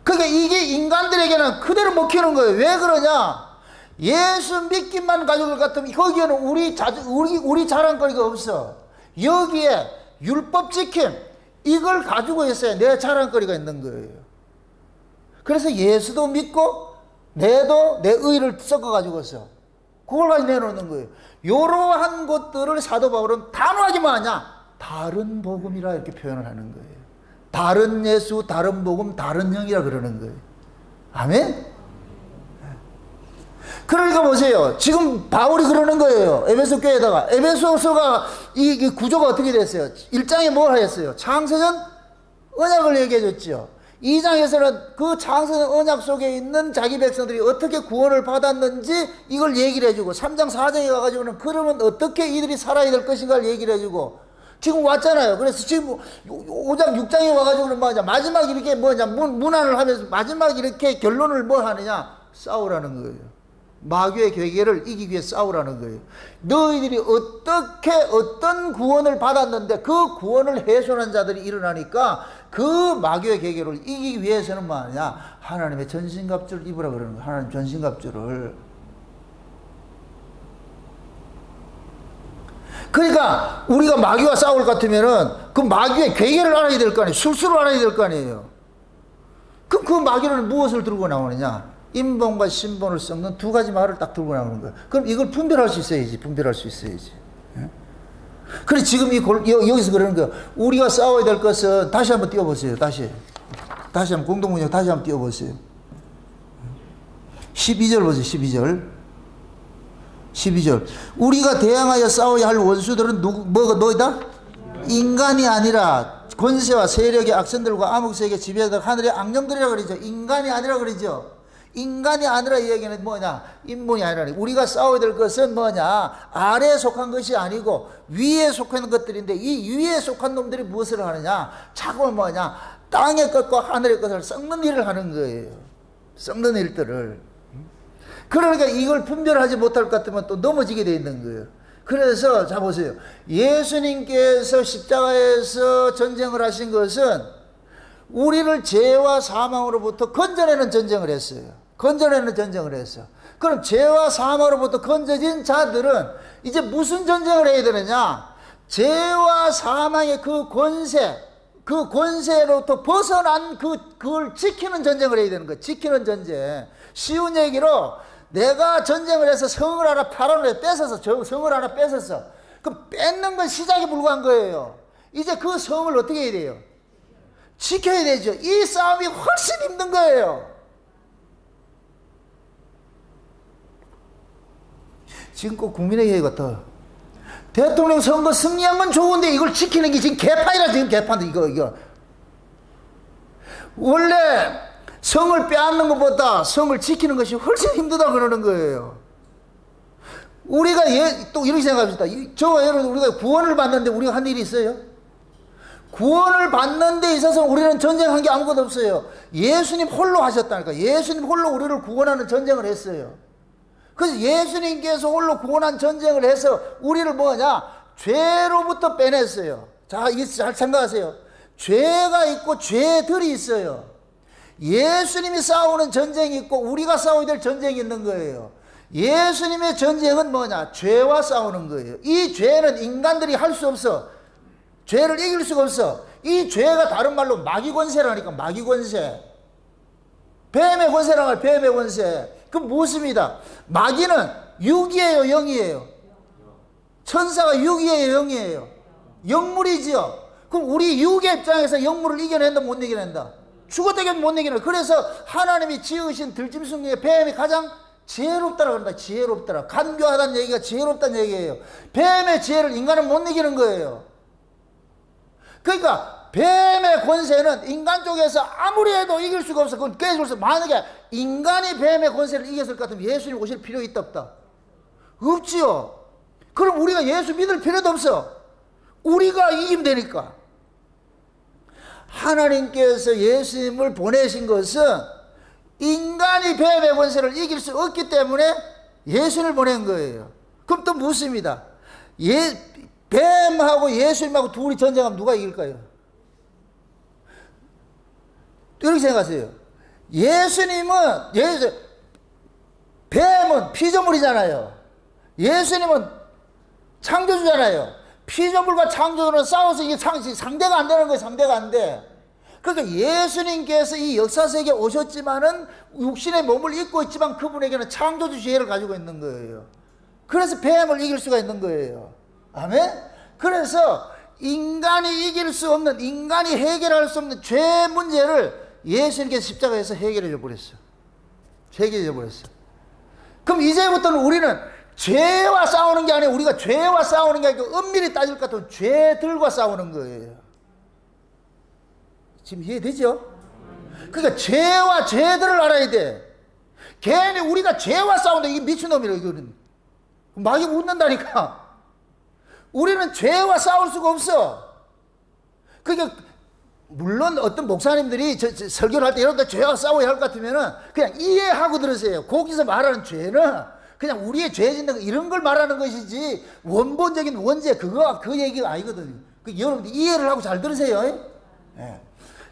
그러니까 이게 인간들에게는 그대로 먹히는 거예요. 왜 그러냐? 예수 믿기만 가지고 것 같으면 거기에는 우리 자랑거리가 없어. 여기에 율법 지킴, 이걸 가지고 있어야 내 자랑거리가 있는 거예요. 그래서 예수도 믿고 내도 내 의를 섞어가지고서 그걸 가지고 내놓는 거예요. 이러한 것들을 사도 바울은 단호하게 뭐하냐? 다른 복음이라 이렇게 표현을 하는 거예요. 다른 예수, 다른 복음, 다른 영이라 그러는 거예요. 아멘? 그러니까 보세요. 지금 바울이 그러는 거예요. 에베소 교회에다가. 에베소서가 이 구조가 어떻게 됐어요? 1장에 뭘 하였어요? 창세전 언약을 얘기해 줬죠. 2장에서는 그 창세전 언약 속에 있는 자기 백성들이 어떻게 구원을 받았는지 이걸 얘기를 해주고, 3장 4장에 가가지고는 그러면 어떻게 이들이 살아야 될 것인가를 얘기를 해주고, 지금 왔잖아요. 그래서 지금 5장 6장에 와가지고는 뭐냐, 마지막 이렇게 뭐냐, 문안을 하면서 마지막 이렇게 결론을 뭐 하느냐? 싸우라는 거예요. 마귀의 괴계를 이기기 위해 싸우라는 거예요. 너희들이 어떻게 어떤 구원을 받았는데 그 구원을 훼손한 자들이 일어나니까 그 마귀의 괴계를 이기기 위해서는 뭐하냐? 하나님의 전신갑주를 입으라 그러는 거예요. 하나님 전신갑주를. 그러니까 우리가 마귀와 싸울 것 같으면은 그 마귀의 괴계를 알아야 될 거 아니에요. 술수를 알아야 될 거 아니에요. 그럼 그 마귀는 무엇을 들고 나오느냐? 인본과 신본을 섞는 두 가지 말을 딱 들고 나오는 거예요. 그럼 이걸 분별할 수 있어야지. 분별할 수 있어야지. 예? 그래 지금 여기서 그러는 거예요. 우리가 싸워야 될 것은, 다시 한번 띄워보세요. 다시 한번 공동문역 다시 한번 띄워보세요. 12절 보세요. 12절. 우리가 대항하여 싸워야 할 원수들은 너희다? 인간이 아니라 권세와 세력의 악선들과 암흑세계 지배자들 하늘의 악령들이라 그러죠. 인간이 아니라 그러죠. 인간이 아니라 이 얘기는 뭐냐? 인본이 아니라. 우리가 싸워야 될 것은 뭐냐? 아래에 속한 것이 아니고 위에 속한 것들인데, 이 위에 속한 놈들이 무엇을 하느냐? 자꾸 뭐냐? 땅의 것과 하늘의 것을 섞는 일을 하는 거예요. 섞는 일들을. 그러니까 이걸 분별하지 못할 것 같으면 또 넘어지게 되어 있는 거예요. 그래서 자 보세요. 예수님께서 십자가에서 전쟁을 하신 것은 우리를 죄와 사망으로부터 건져내는 전쟁을 했어요. 건져내는 전쟁을 했어. 그럼 죄와 사망으로부터 건져진 자들은 이제 무슨 전쟁을 해야 되느냐? 죄와 사망의 그 권세, 그 권세로부터 벗어난 그걸 지키는 전쟁을 해야 되는 거예요. 지키는 전쟁. 쉬운 얘기로 내가 전쟁을 해서 성을 하나 팔아내 뺏어서, 성을 하나 뺏었어. 그럼 뺏는 건 시작에 불과한 거예요. 이제 그 성을 어떻게 해야 돼요? 지켜야 되죠. 이 싸움이 훨씬 힘든 거예요. 지금 꼭 국민의 얘기 같아. 대통령 선거 승리한 건 좋은데 이걸 지키는 게 지금 개판이라. 지금 개판도 이거 원래 성을 빼앗는 것보다 성을 지키는 것이 훨씬 힘들다 그러는 거예요. 우리가 또 이렇게 생각합시다. 저와 여러분, 우리가 구원을 받는데 우리가 한 일이 있어요? 구원을 받는 데 있어서 우리는 전쟁한 게 아무것도 없어요. 예수님 홀로 하셨다니까. 예수님 홀로 우리를 구원하는 전쟁을 했어요. 그래서 예수님께서 홀로 구원한 전쟁을 해서 우리를 뭐냐? 죄로부터 빼냈어요. 자, 이거 잘 생각하세요. 죄가 있고 죄들이 있어요. 예수님이 싸우는 전쟁이 있고 우리가 싸워야 될 전쟁이 있는 거예요. 예수님의 전쟁은 뭐냐? 죄와 싸우는 거예요. 이 죄는 인간들이 할 수 없어. 죄를 이길 수가 없어. 이 죄가 다른 말로 마귀 권세라니까. 마귀 권세. 뱀의 권세라는 말, 뱀의 권세. 그 무엇입니다. 마귀는 육이에요, 영이에요? 천사가 육이에요, 영이에요? 영물이지요. 그럼 우리 육의 입장에서 영물을 이겨낸다, 못 이겨낸다? 죽었다 하면 못 이겨낸다. 그래서 하나님이 지으신 들짐승 중에 뱀이 가장 지혜롭다라 그런다. 지혜롭다라. 간교하다는 얘기가 지혜롭다는 얘기예요. 뱀의 지혜를 인간은 못 이기는 거예요. 그러니까 뱀의 권세는 인간 쪽에서 아무리 해도 이길 수가 없어. 그건 깨질 수 없어. 만약에 인간이 뱀의 권세를 이겼을 것 같으면 예수님 오실 필요 있다 없다? 없지요. 그럼 우리가 예수 믿을 필요도 없어. 우리가 이기면 되니까. 하나님께서 예수님을 보내신 것은 인간이 뱀의 권세를 이길 수 없기 때문에 예수님을 보낸 거예요. 그럼 또 묻습니다. 뱀하고 예수님하고 둘이 전쟁하면 누가 이길까요? 이렇게 생각하세요. 뱀은 피조물이잖아요. 예수님은 창조주잖아요. 피조물과 창조주는 싸워서 이게 상대가 안 되는 거예요. 상대가 안 돼. 그러니까 예수님께서 이 역사세계에 오셨지만은 육신의 몸을 입고 있지만 그분에게는 창조주 지혜를 가지고 있는 거예요. 그래서 뱀을 이길 수가 있는 거예요. 아멘? 그래서 인간이 이길 수 없는, 인간이 해결할 수 없는 죄 문제를 예수님께서 십자가에서 해결해 줘 버렸어. 해결해 줘 버렸어. 그럼 이제부터는 우리는 죄와 싸우는 게 아니라 우리가 죄와 싸우는 게 아니고 엄밀히 따질 것 같으면 죄들과 싸우는 거예요. 지금 이해되죠? 그러니까 죄와 죄들을 알아야 돼. 괜히 우리가 죄와 싸운다. 이게 미친놈이라 이거는. 막이 웃는다니까. 우리는 죄와 싸울 수가 없어. 그러니까 물론 어떤 목사님들이 설교를 할 때 이런데 죄와 싸워야 할 것 같으면은 그냥 이해하고 들으세요. 거기서 말하는 죄는 그냥 우리의 죄 짓는 거 이런 걸 말하는 것이지 원본적인 원죄 그 얘기가 아니거든요. 여러분들 이해를 하고 잘 들으세요. 네.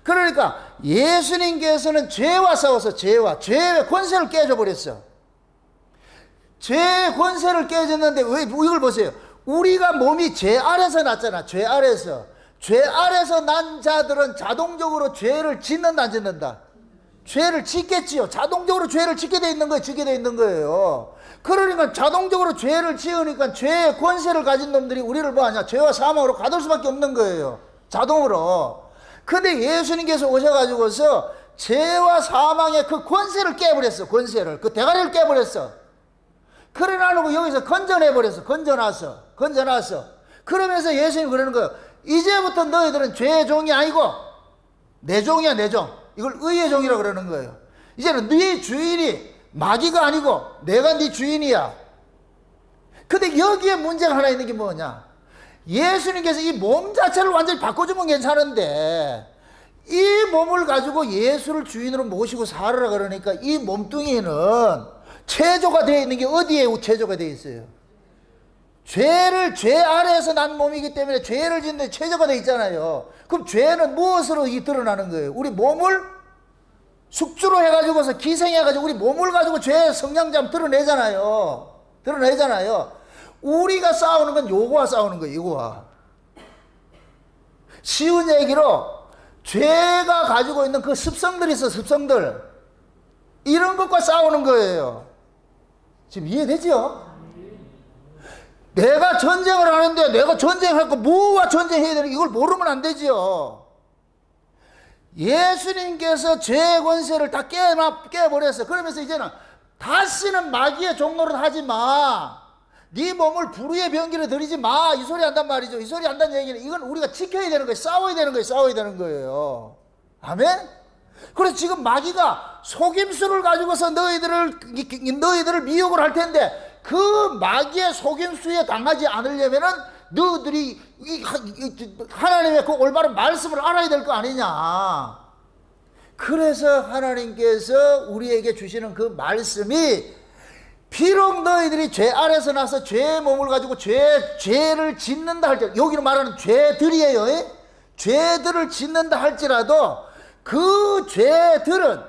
그러니까 예수님께서는 죄와 싸워서 죄의 권세를 깨져 버렸어. 죄의 권세를 깨졌는데 왜 이걸 보세요. 우리가 몸이 죄 아래서 났잖아. 죄 아래서. 죄 아래서 난 자들은 자동적으로 죄를 짓는다 안 짓는다? 죄를 짓겠지요. 자동적으로 죄를 짓게 돼 있는 거예요. 짓게 돼 있는 거예요. 그러니까 자동적으로 죄를 지으니까 죄의 권세를 가진 놈들이 우리를 뭐하냐? 죄와 사망으로 가둘 수밖에 없는 거예요. 자동으로. 근데 예수님께서 오셔가지고서 죄와 사망의 그 권세를 깨버렸어. 권세를. 그 대가리를 깨버렸어. 그래 놔놓고 여기서 건져내버렸어. 건져놨어. 그러면서 예수님이 그러는 거예요. 이제부터 너희들은 죄의 종이 아니고 내 종이야, 내 종. 이걸 의의 종이라고 그러는 거예요. 이제는 네 주인이 마귀가 아니고 내가 네 주인이야. 근데 여기에 문제가 하나 있는 게 뭐냐? 예수님께서 이 몸 자체를 완전히 바꿔주면 괜찮은데 이 몸을 가지고 예수를 주인으로 모시고 살으라 그러니까 이 몸뚱이는 체조가 되어 있는 게 어디에 체조가 되어 있어요? 죄 아래에서 난 몸이기 때문에 죄를 짓는데 체조가 되어 있잖아요. 그럼 죄는 무엇으로 드러나는 거예요? 우리 몸을 숙주로 해가지고서 기생해가지고 우리 몸을 가지고 죄의 성향점 드러내잖아요. 우리가 싸우는 건 요거와 싸우는 거예요. 요거와. 쉬운 얘기로 죄가 가지고 있는 그 습성들이 있어, 습성들. 이런 것과 싸우는 거예요. 지금 이해되죠? 내가 전쟁을 하는데 내가 전쟁할 거 뭐와 전쟁해야 되는 이걸 모르면 안 되지요. 예수님께서 죄의 권세를 다 깨버렸어. 그러면서 이제는 다시는 마귀의 종노릇 하지 마. 네 몸을 불의의 병기로 들이지 마. 이 소리 한단 말이죠. 이 소리 한다는 얘기는 이건 우리가 지켜야 되는 거예요. 싸워야 되는 거예요. 싸워야 되는 거예요. 아멘? 그래서 지금 마귀가 속임수를 가지고서 너희들을 미혹을 할 텐데 그 마귀의 속임수에 당하지 않으려면은 너희들이 하나님의 그 올바른 말씀을 알아야 될 거 아니냐. 그래서 하나님께서 우리에게 주시는 그 말씀이 비록 너희들이 죄 아래서 나서 죄의 몸을 가지고 죄를 짓는다 할지라도, 여기는 말하는 죄들이에요. 죄들을 짓는다 할지라도 그 죄들은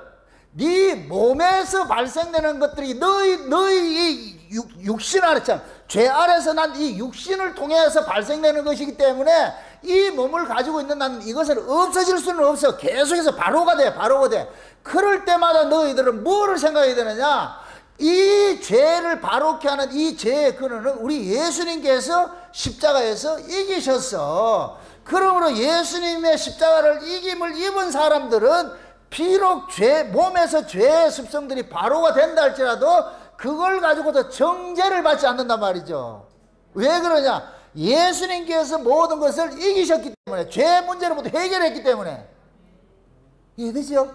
네 몸에서 발생되는 것들이 너희 육신 안에 참 죄 아래서 난 이 육신을 통해서 발생되는 것이기 때문에 이 몸을 가지고 있는 난 이것을 없어질 수는 없어. 계속해서 바로가 돼. 그럴 때마다 너희들은 뭐를 생각해야 되느냐? 이 죄를 바로케 하는 이 죄의 근원은 우리 예수님께서 십자가에서 이기셨어. 그러므로 예수님의 십자가를 이김을 입은 사람들은 비록 몸에서 죄의 습성들이 바로가 된다 할지라도 그걸 가지고도 정죄를 받지 않는단 말이죠. 왜 그러냐? 예수님께서 모든 것을 이기셨기 때문에, 죄 문제로부터 해결했기 때문에. 이해되죠?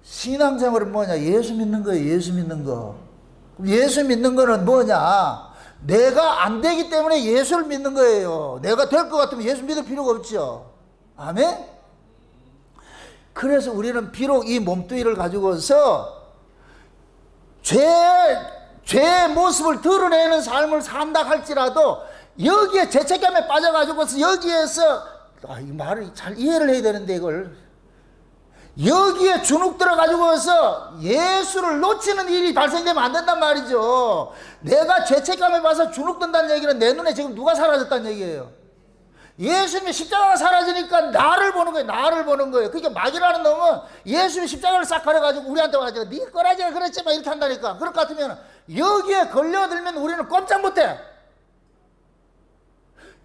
신앙생활은 뭐냐? 예수 믿는 거예요. 예수 믿는 거. 예수 믿는 거는 뭐냐? 내가 안 되기 때문에 예수를 믿는 거예요. 내가 될 것 같으면 예수 믿을 필요가 없죠. 아멘? 그래서 우리는 비록 이 몸뚱이를 가지고서 죄의 모습을 드러내는 삶을 산다 할지라도 여기에 죄책감에 빠져가지고서 여기에서 이 말을 잘 이해를 해야 되는데 이걸 여기에 주눅 들어가지고서 예수를 놓치는 일이 발생되면 안 된단 말이죠. 내가 죄책감에 빠져 주눅 든다는 얘기는 내 눈에 지금 누가 사라졌다는 얘기예요. 예수님의 십자가가 사라지니까 나를 보는 거예요. 그러니까 마귀라는 놈은 예수님의 십자가를 싹 가려가지고 우리한테 와가지고 네 거라지가 그랬지만 이렇게 한다니까. 그럴 것 같으면 여기에 걸려들면 우리는 꼼짝 못해.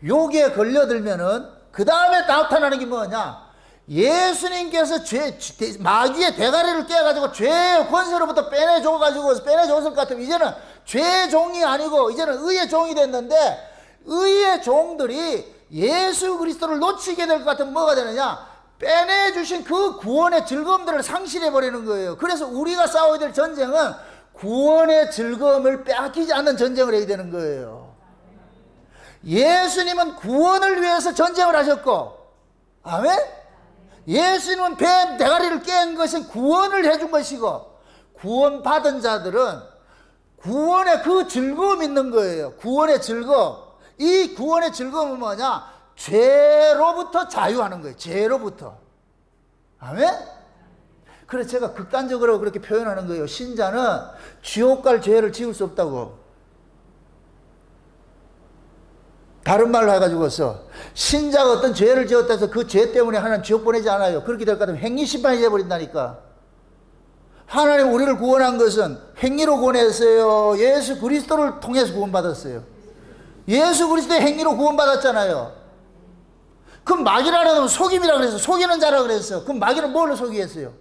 여기에 걸려들면은 그 다음에 나타나는 게 뭐냐? 예수님께서 마귀의 대가리를 깨가지고 죄의 권세로부터 빼내줬을 것 같으면 이제는 죄의 종이 아니고 이제는 의의 종이 됐는데 의의 종들이 예수 그리스도를 놓치게 될 것 같으면 뭐가 되느냐? 빼내주신 그 구원의 즐거움들을 상실해버리는 거예요. 그래서 우리가 싸워야 될 전쟁은 구원의 즐거움을 빼앗기지 않는 전쟁을 해야 되는 거예요. 예수님은 구원을 위해서 전쟁을 하셨고, 아멘? 예수님은 배 대가리를 깬 것은 구원을 해준 것이고, 구원받은 자들은 구원의 그 즐거움이 있는 거예요. 구원의 즐거움. 이 구원의 즐거움은 뭐냐? 죄로부터 자유하는 거예요. 죄로부터. 아멘? 그래서 제가 극단적으로 그렇게 표현하는 거예요. 신자는 지옥 갈 죄를 지을 수 없다고. 다른 말로 해가지고서 신자가 어떤 죄를 지었다 해서 그 죄 때문에 하나님 지옥 보내지 않아요. 그렇게 될 것 같으면 행위심판이 되어버린다니까. 하나님 우리를 구원한 것은 행위로 구원했어요? 예수 그리스도를 통해서 구원받았어요? 예수 그리스도의 행위로 구원받았잖아요. 그럼 마귀라는 놈은 속임이라 그랬어. 속이는 자라 그랬어. 그럼 마귀는 뭘로 속이겠어요?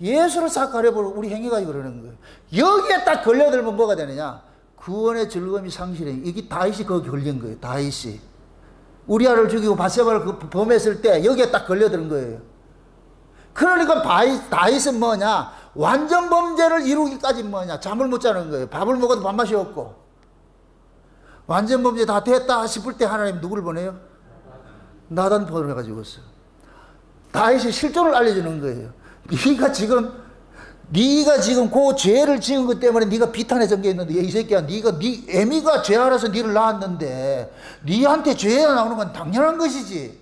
예수를 싹 가려버리고 우리 행위가 그러는 거예요. 여기에 딱 걸려들면 뭐가 되느냐? 구원의 즐거움이 상실해. 이게 다윗이 거기 걸린 거예요. 다윗이 우리아를 죽이고 바세바를 범했을 때 여기에 딱 걸려드는 거예요. 그러니까 다윗은 뭐냐? 완전 범죄를 이루기까지 뭐냐? 잠을 못 자는 거예요. 밥을 먹어도 밥맛이 없고. 완전 범죄 다 됐다 싶을 때 하나님 누구를 보내요? 나단 보내가지고서 다윗이 실존을 알려주는 거예요. 네가 지금 그 죄를 지은 것 때문에 네가 비탄에 잠겨있는데 이 새끼야, 네 애미가 죄 알아서 네를 낳았는데 네한테 죄가 나오는 건 당연한 것이지.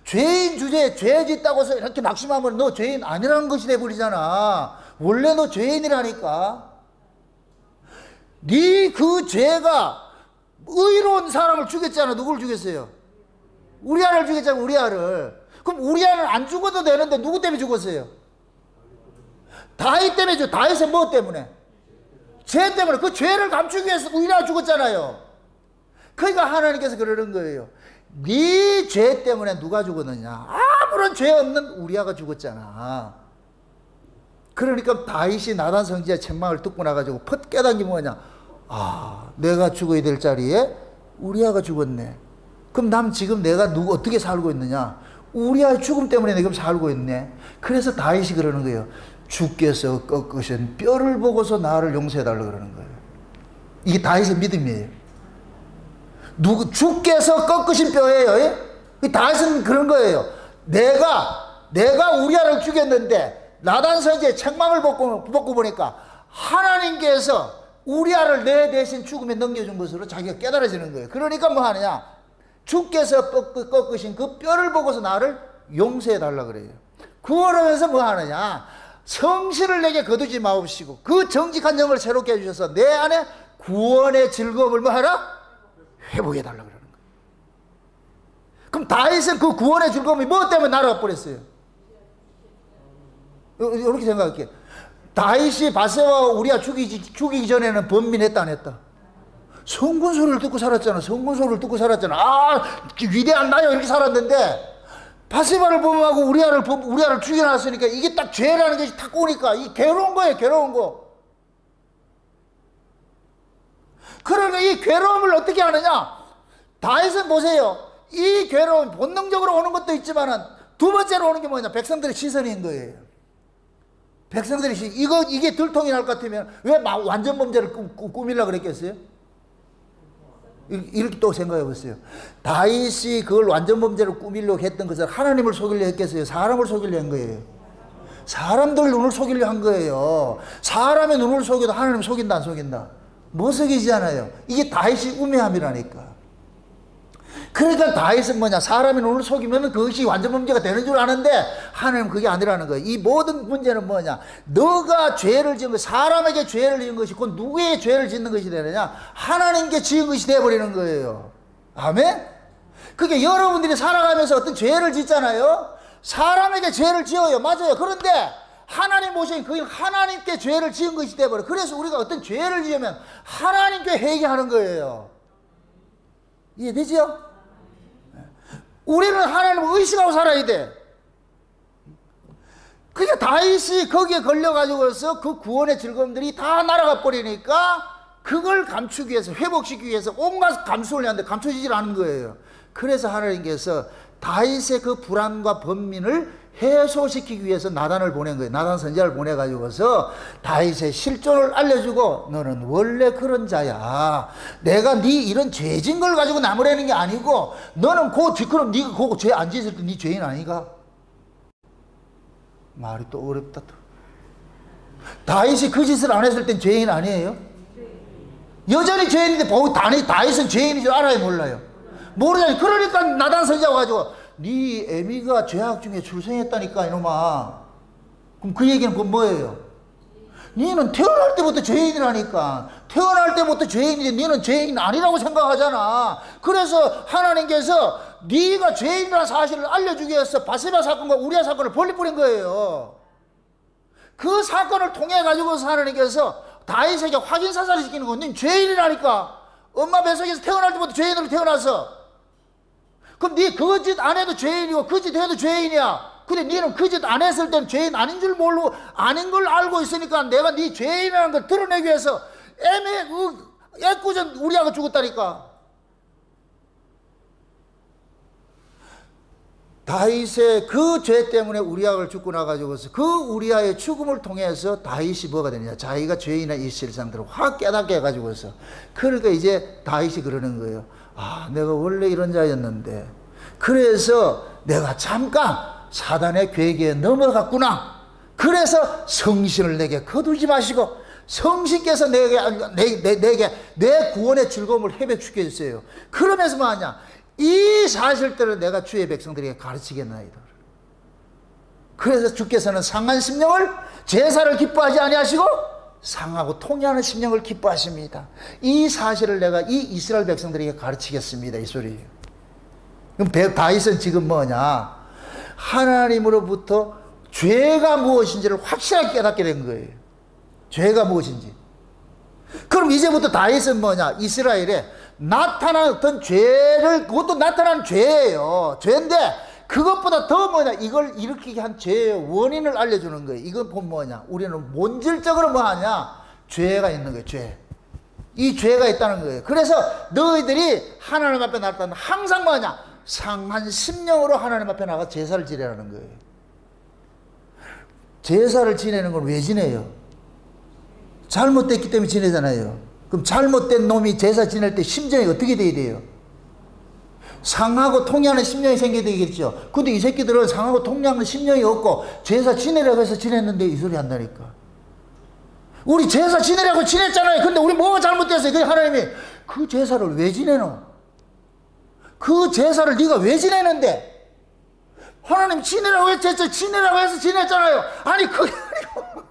죄인 주제에 죄 짓다고 해서 이렇게 낙심하면 너 죄인 아니라는 것이 돼버리잖아. 원래 너 죄인이라니까. 네 그 죄가 의로운 사람을 죽였잖아. 누굴 죽였어요? 우리아를 죽였잖아요. 우리아를. 그럼 우리아는 안 죽어도 되는데 누구 때문에 죽었어요? 다윗 때문에 죽었어요. 다윗은 뭐 때문에? 죄 때문에. 그 죄를 감추기 위해서 우리아가 죽었잖아요. 그러니까 하나님께서 그러는 거예요. 네 죄 때문에 누가 죽었느냐? 아무런 죄 없는 우리아가 죽었잖아. 그러니까 다윗이 나단 선지자의 책망을 듣고 나가지고 퍽 깨닫은 게 뭐냐? 아, 내가 죽어야 될 자리에 우리아가 죽었네. 그럼 난 지금 내가 어떻게 살고 있느냐? 우리아의 죽음 때문에 내가 살고 있네. 그래서 다윗이 그러는 거예요. 주께서 꺾으신 뼈를 보고서 나를 용서해달라고 그러는 거예요. 이게 다윗의 믿음이에요. 주께서 꺾으신 뼈예요. 다윗은 그런 거예요. 내가 우리아를 죽였는데 나단 선지의 책망을 벗고 보니까 하나님께서 우리아를 내 대신 죽음에 넘겨준 것으로 자기가 깨달아지는 거예요. 그러니까 뭐 하느냐? 주께서 꺾으신 그 뼈를 보고서 나를 용서해달라고 그래요. 구원하면서 뭐 하느냐? 성실을 내게 거두지 마옵시고 그 정직한 영을 새롭게 해주셔서 내 안에 구원의 즐거움을 뭐 하라? 회복해달라고 그러는 거예요. 그럼 다윗은 그 구원의 즐거움이 뭐 때문에 날아가 버렸어요? 이렇게 생각할게요. 다윗이 바세바와 우리아 죽이기 전에는 번민했다 안 했다? 성군 소리를 듣고 살았잖아. 성군 소리를 듣고 살았잖아. 아, 위대한 나요 이렇게 살았는데 바세바를 범하고 우리아를 죽여놨으니까 이게 딱 죄라는 것이 탁 오니까 이 괴로운 거예요. 괴로운 거. 그러니까 이 괴로움을 어떻게 하느냐? 다윗은 보세요. 이 괴로움 본능적으로 오는 것도 있지만은 두 번째로 오는 게 뭐냐? 백성들의 시선인 거예요. 백성들이 이게 들통이 날 것 같으면 왜 완전 범죄를 꾸밀려고 그랬겠어요? 이렇게 또 생각해 보세요. 다윗이 그걸 완전 범죄를 꾸밀려고 했던 것은 하나님을 속이려 했겠어요? 사람을 속이려 한 거예요. 사람들 눈을 속이려 한 거예요. 사람의 눈을 속여도 하나님 속인다 안 속인다? 못 속이잖아요. 이게 다윗이 우매함이라니까. 그러니까 다윗은 뭐냐? 사람의 눈을 속이면 그것이 완전 범죄가 되는 줄 아는데 하나님은 그게 아니라는 거예요. 이 모든 문제는 뭐냐? 너가 죄를 지은 것, 사람에게 죄를 지은 것이 곧 누구의 죄를 짓는 것이 되느냐? 하나님께 지은 것이 되어버리는 거예요. 아멘? 그게 여러분들이 살아가면서 어떤 죄를 짓잖아요. 사람에게 죄를 지어요. 맞아요. 그런데 하나님 보시면 그게 하나님께 죄를 지은 것이 되어버려요. 그래서 우리가 어떤 죄를 지으면 하나님께 회개하는 거예요. 이해되죠? 우리는 하나님을 의식하고 살아야 돼. 그러니까 다윗이 거기에 걸려가지고서 그 구원의 즐거움들이 다 날아가 버리니까 그걸 감추기 위해서, 회복시키기 위해서 온갖 감수를 하는데 감춰지질 않은 거예요. 그래서 하나님께서 다윗의 그 불안과 번민을 해소시키기 위해서 나단을 보낸 거예요. 나단 선지자를 보내가지고서 다윗의 실존을 알려주고 너는 원래 그런 자야. 내가 네 이런 죄진 걸 가지고 나무라는 게 아니고 너는 그럼 네가 그거 죄 안 짓을 때 네 죄인 아니가? 말이 또 어렵다 또. 다윗이 그 짓을 안 했을 땐 죄인 아니에요? 여전히 죄인인데 다윗은 죄인인 줄 알아요 몰라요? 모르잖아요. 그러니까 나단 선지자 가지고 네 애미가 죄악 중에 출생했다니까 이놈아. 그럼 그 얘기는 그건 뭐예요? 너는 태어날 때부터 죄인이라니까. 태어날 때부터 죄인인데 너는 죄인 아니라고 생각하잖아. 그래서 하나님께서 네가 죄인이라는 사실을 알려주기 위해서 바세바 사건과 우리아 사건을 벌리뿌린 거예요. 그 사건을 통해 가지고서 하나님께서 다윗에게 확인사살을 시키는 건 넌 죄인이라니까. 엄마 뱃속에서 태어날 때부터 죄인으로 태어나서. 그럼 네 그 짓 안 해도 죄인이고 그 짓 해도 죄인이야. 근데 너는 그 짓 안 했을 땐 죄인 아닌 줄 모르고 아닌 걸 알고 있으니까 내가 네 죄인이라는 걸 드러내기 위해서 애꿎은 우리아가 죽었다니까. 다윗의 그 죄 때문에 우리아가 죽고 나가지고서 그 우리아의 죽음을 통해서 다윗이 뭐가 되느냐? 자기가 죄인의 이 실상들을 확 깨닫게 해가지고서 그러니까 이제 다윗이 그러는 거예요. 아, 내가 원래 이런 자였는데 그래서 내가 잠깐 사단의 괴계에 넘어갔구나. 그래서 성신을 내게 거두지 마시고 성신께서 내게 내 구원의 즐거움을 회복시켜 주세요. 그러면서 뭐하냐? 이 사실들을 내가 주의 백성들에게 가르치겠나이다. 그래서 주께서는 상한 심령을 제사를 기뻐하지 아니하시고 상하고 통회하는 심령을 기뻐하십니다. 이 사실을 내가 이 이스라엘 백성들에게 가르치겠습니다. 이 소리예요. 그럼 다윗은 지금 뭐냐? 하나님으로부터 죄가 무엇인지를 확실하게 깨닫게 된 거예요. 죄가 무엇인지. 그럼 이제부터 다윗은 뭐냐? 이스라엘에 나타난 어떤 죄를, 그것도 나타난 죄예요. 죄인데 그것보다 더 뭐냐? 이걸 일으키게 한 죄의 원인을 알려주는 거예요. 이건 보면 뭐냐? 우리는 본질적으로 뭐 하냐? 죄가 있는 거예요. 죄. 이 죄가 있다는 거예요. 그래서 너희들이 하나님 앞에 나갈 때는 항상 뭐냐? 상한 심령으로 하나님 앞에 나가 제사를 지내라는 거예요. 제사를 지내는 건 왜 지내요? 잘못됐기 때문에 지내잖아요. 그럼 잘못된 놈이 제사 지낼 때 심정이 어떻게 돼야 돼요? 상하고 통해하는 심령이 생겨야 되겠죠. 근데 이 새끼들은 상하고 통해하는 심령이 없고 제사 지내려고 해서 지냈는데 이 소리 한다니까. 우리 제사 지내려고 지냈잖아요. 근데 우리 뭐가 잘못됐어요? 그 하나님이 그 제사를 왜 지내노? 그 제사를 네가 왜 지내는데? 하나님 지내라고 했죠. 지내라고 해서 지냈잖아요. 아니 그게 아니고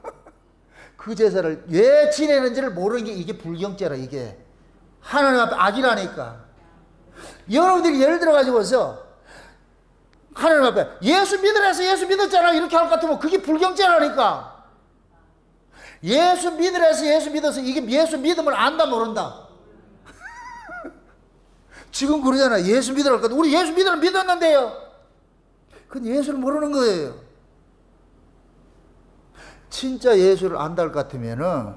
그 제사를 왜 지내는지를 모르는 게 이게 불경죄라. 이게 하나님 앞에 악이라니까. 여러분들이 예를 들어 가지고서 하나님 앞에 예수 믿으라 해서 예수 믿었잖아 이렇게 할 것 같으면 그게 불경죄라니까. 예수 믿으라 해서 예수 믿어서 이게 예수 믿음을 안다 모른다. 지금 그러잖아. 예수 믿으라 할 것 같아. 우리 예수 믿으라 믿었는데요. 그건 예수를 모르는 거예요. 진짜 예수를 안다 할 것 같으면은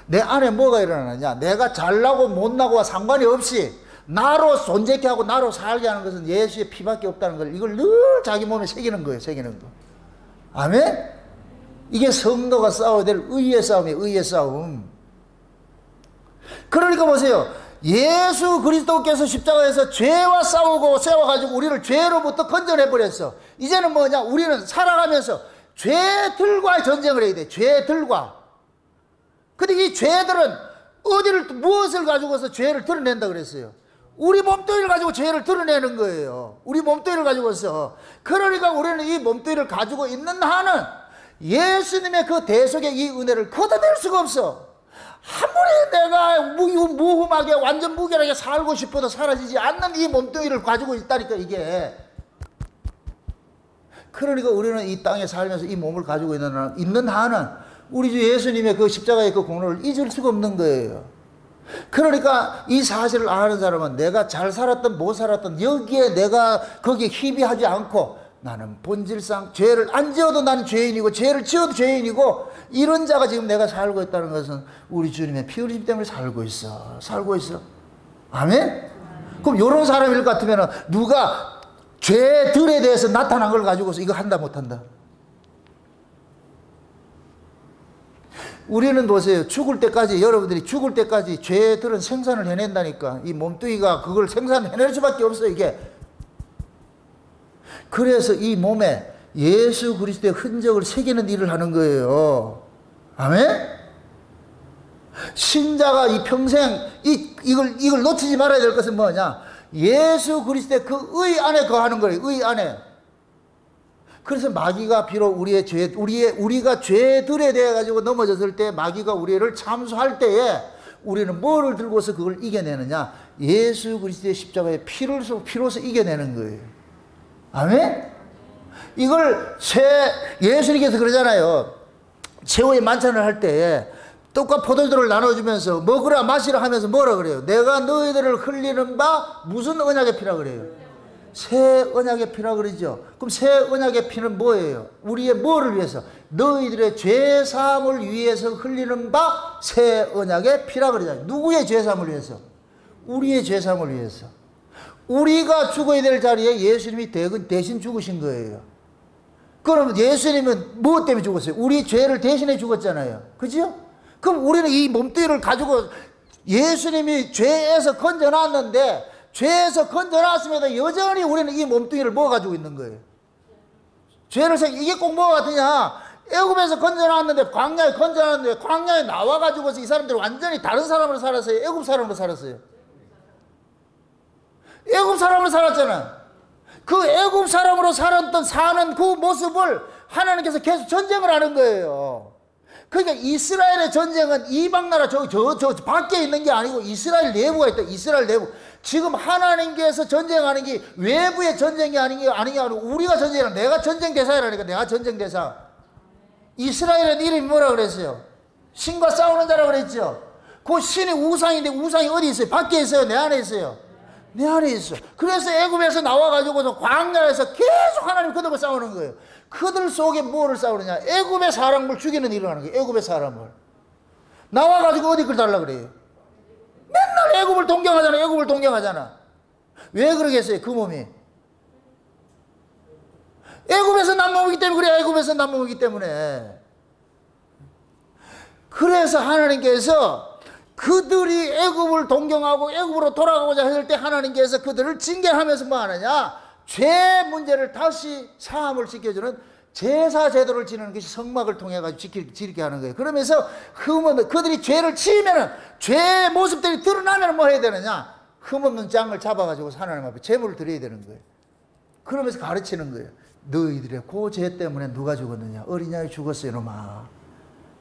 내 안에 뭐가 일어나느냐? 내가 잘나고 못나고와 상관이 없이 나로 존재케 하고 나로 살게 하는 것은 예수의 피밖에 없다는 걸 이걸 늘 자기 몸에 새기는 거예요. 새기는 거. 아멘? 이게 성도가 싸워야 될 의의 싸움이에요. 의의 싸움. 그러니까 보세요. 예수 그리스도께서 십자가에서 죄와 싸우고 세워가지고 우리를 죄로부터 건져내버렸어. 이제는 뭐냐? 우리는 살아가면서 죄들과의 전쟁을 해야 돼. 죄들과. 근데 이 죄들은 무엇을 가지고서 죄를 드러낸다 그랬어요? 우리 몸뚱이를 가지고 죄를 드러내는 거예요. 우리 몸뚱이를 가지고서. 그러니까 우리는 이 몸뚱이를 가지고 있는 한은 예수님의 그 대속의 이 은혜를 걷어낼 수가 없어. 아무리 내가 무흠하게 완전 무결하게 살고 싶어도 사라지지 않는 이 몸뚱이를 가지고 있다니까 이게. 그러니까 우리는 이 땅에 살면서 이 몸을 가지고 있는 한은 우리 주 예수님의 그 십자가의 그 공로를 잊을 수가 없는 거예요. 그러니까 이 사실을 아는 사람은 내가 잘 살았든 못 살았든 여기에 내가 거기에 희비하지 않고 나는 본질상 죄를 안 지어도 나는 죄인이고 죄를 지어도 죄인이고 이런 자가 지금 내가 살고 있다는 것은 우리 주님의 피 흘리심 때문에 살고 있어. 아멘? 그럼 이런 사람일 것 같으면 누가 죄들에 대해서 나타난 걸 가지고서 이거 한다 못한다? 우리는 보세요. 죽을 때까지 여러분들이 죽을 때까지 죄들은 생산을 해낸다니까. 이 몸뚱이가 그걸 생산해낼 수밖에 없어요. 이게. 그래서 이 몸에 예수 그리스도의 흔적을 새기는 일을 하는 거예요. 아멘? 신자가 이 평생 이걸 놓치지 말아야 될 것은 뭐냐? 예수 그리스도의 그 의 안에 거하는 거예요. 의 안에. 그래서 마귀가 비록 우리가 죄들에 대해 가지고 넘어졌을 때 마귀가 우리를 참수할 때에 우리는 뭐를 들고서 그걸 이겨내느냐? 예수 그리스도의 십자가의 피로서 이겨내는 거예요. 아멘? 이걸 예수님께서 그러잖아요. 최후의 만찬을 할 때에 떡과 포도주를 나눠주면서 먹으라 마시라 하면서 뭐라 그래요? 내가 너희들을 흘리는 바 무슨 언약의 피라 그래요? 새 언약의 피라 그러죠. 그럼 새 언약의 피는 뭐예요? 우리의 뭐를 위해서? 너희들의 죄 사함을 위해서 흘리는 바 새 언약의 피라 그러잖아요. 누구의 죄 사함을 위해서? 우리의 죄 사함을 위해서. 우리가 죽어야 될 자리에 예수님이 대신 죽으신 거예요. 그럼 예수님은 무엇 때문에 죽었어요? 우리 죄를 대신해 죽었잖아요. 그죠? 그럼 우리는 이 몸뚱이를 가지고 예수님이 죄에서 건져놨는데 죄에서 건져놨음에도 여전히 우리는 이 몸뚱이를 뭐 가지고 있는 거예요? 이게 꼭 뭐 같으냐? 애굽에서 건져놨는데 광야에 건져놨는데 광야에 나와가지고서 이 사람들이 완전히 다른 사람으로 살았어요? 애굽 사람으로 살았어요? 애굽 사람으로 살았잖아. 그 애굽 사람으로 사는 그 모습을 하나님께서 계속 전쟁을 하는 거예요. 그러니까 이스라엘의 전쟁은 이방 나라 저 밖에 있는 게 아니고 이스라엘 내부가 있다. 이스라엘 내부. 지금 하나님께서 전쟁하는 게 외부의 전쟁이 아닌 게 아니고 우리가 전쟁이라. 내가 전쟁 대상이라니까. 내가 전쟁 대상. 이스라엘은 이름이 뭐라 그랬어요? 신과 싸우는 자라고 그랬죠. 그 신이 우상인데 우상이 어디 있어요? 밖에 있어요? 내 안에 있어요? 내 안에 있어. 그래서 애굽에서 나와가지고서 광야에서 계속 하나님 그들과 싸우는 거예요. 그들 속에 뭐를 싸우느냐? 애굽의 사람을 죽이는 일을 하는 거예요. 애굽의 사람을. 나와가지고 어디 걸 달라 그래요? 맨날 애굽을 동경하잖아. 애굽을 동경하잖아. 왜 그러겠어요? 그 몸이. 애굽에서 난 몸이기 때문에 그래. 애굽에서 난 몸이기 때문에. 그래서 하나님께서 그들이 애굽을 동경하고 애굽으로 돌아가고자 했을 때 하나님께서 그들을 징계하면서 뭐 하느냐? 죄 문제를 다시 사함을 시켜주는 제사 제도를 지내는 것이 성막을 통해 가지고 지키게 하는 거예요. 그러면서 그들이 죄를 지으면은 죄의 모습들이 드러나면 뭐 해야 되느냐? 흠없는 짱을 잡아가지고 하나님 앞에 제물을 드려야 되는 거예요. 그러면서 가르치는 거예요. 너희들의 그 죄 때문에 누가 죽었느냐? 어린 양이 죽었어요, 이놈아.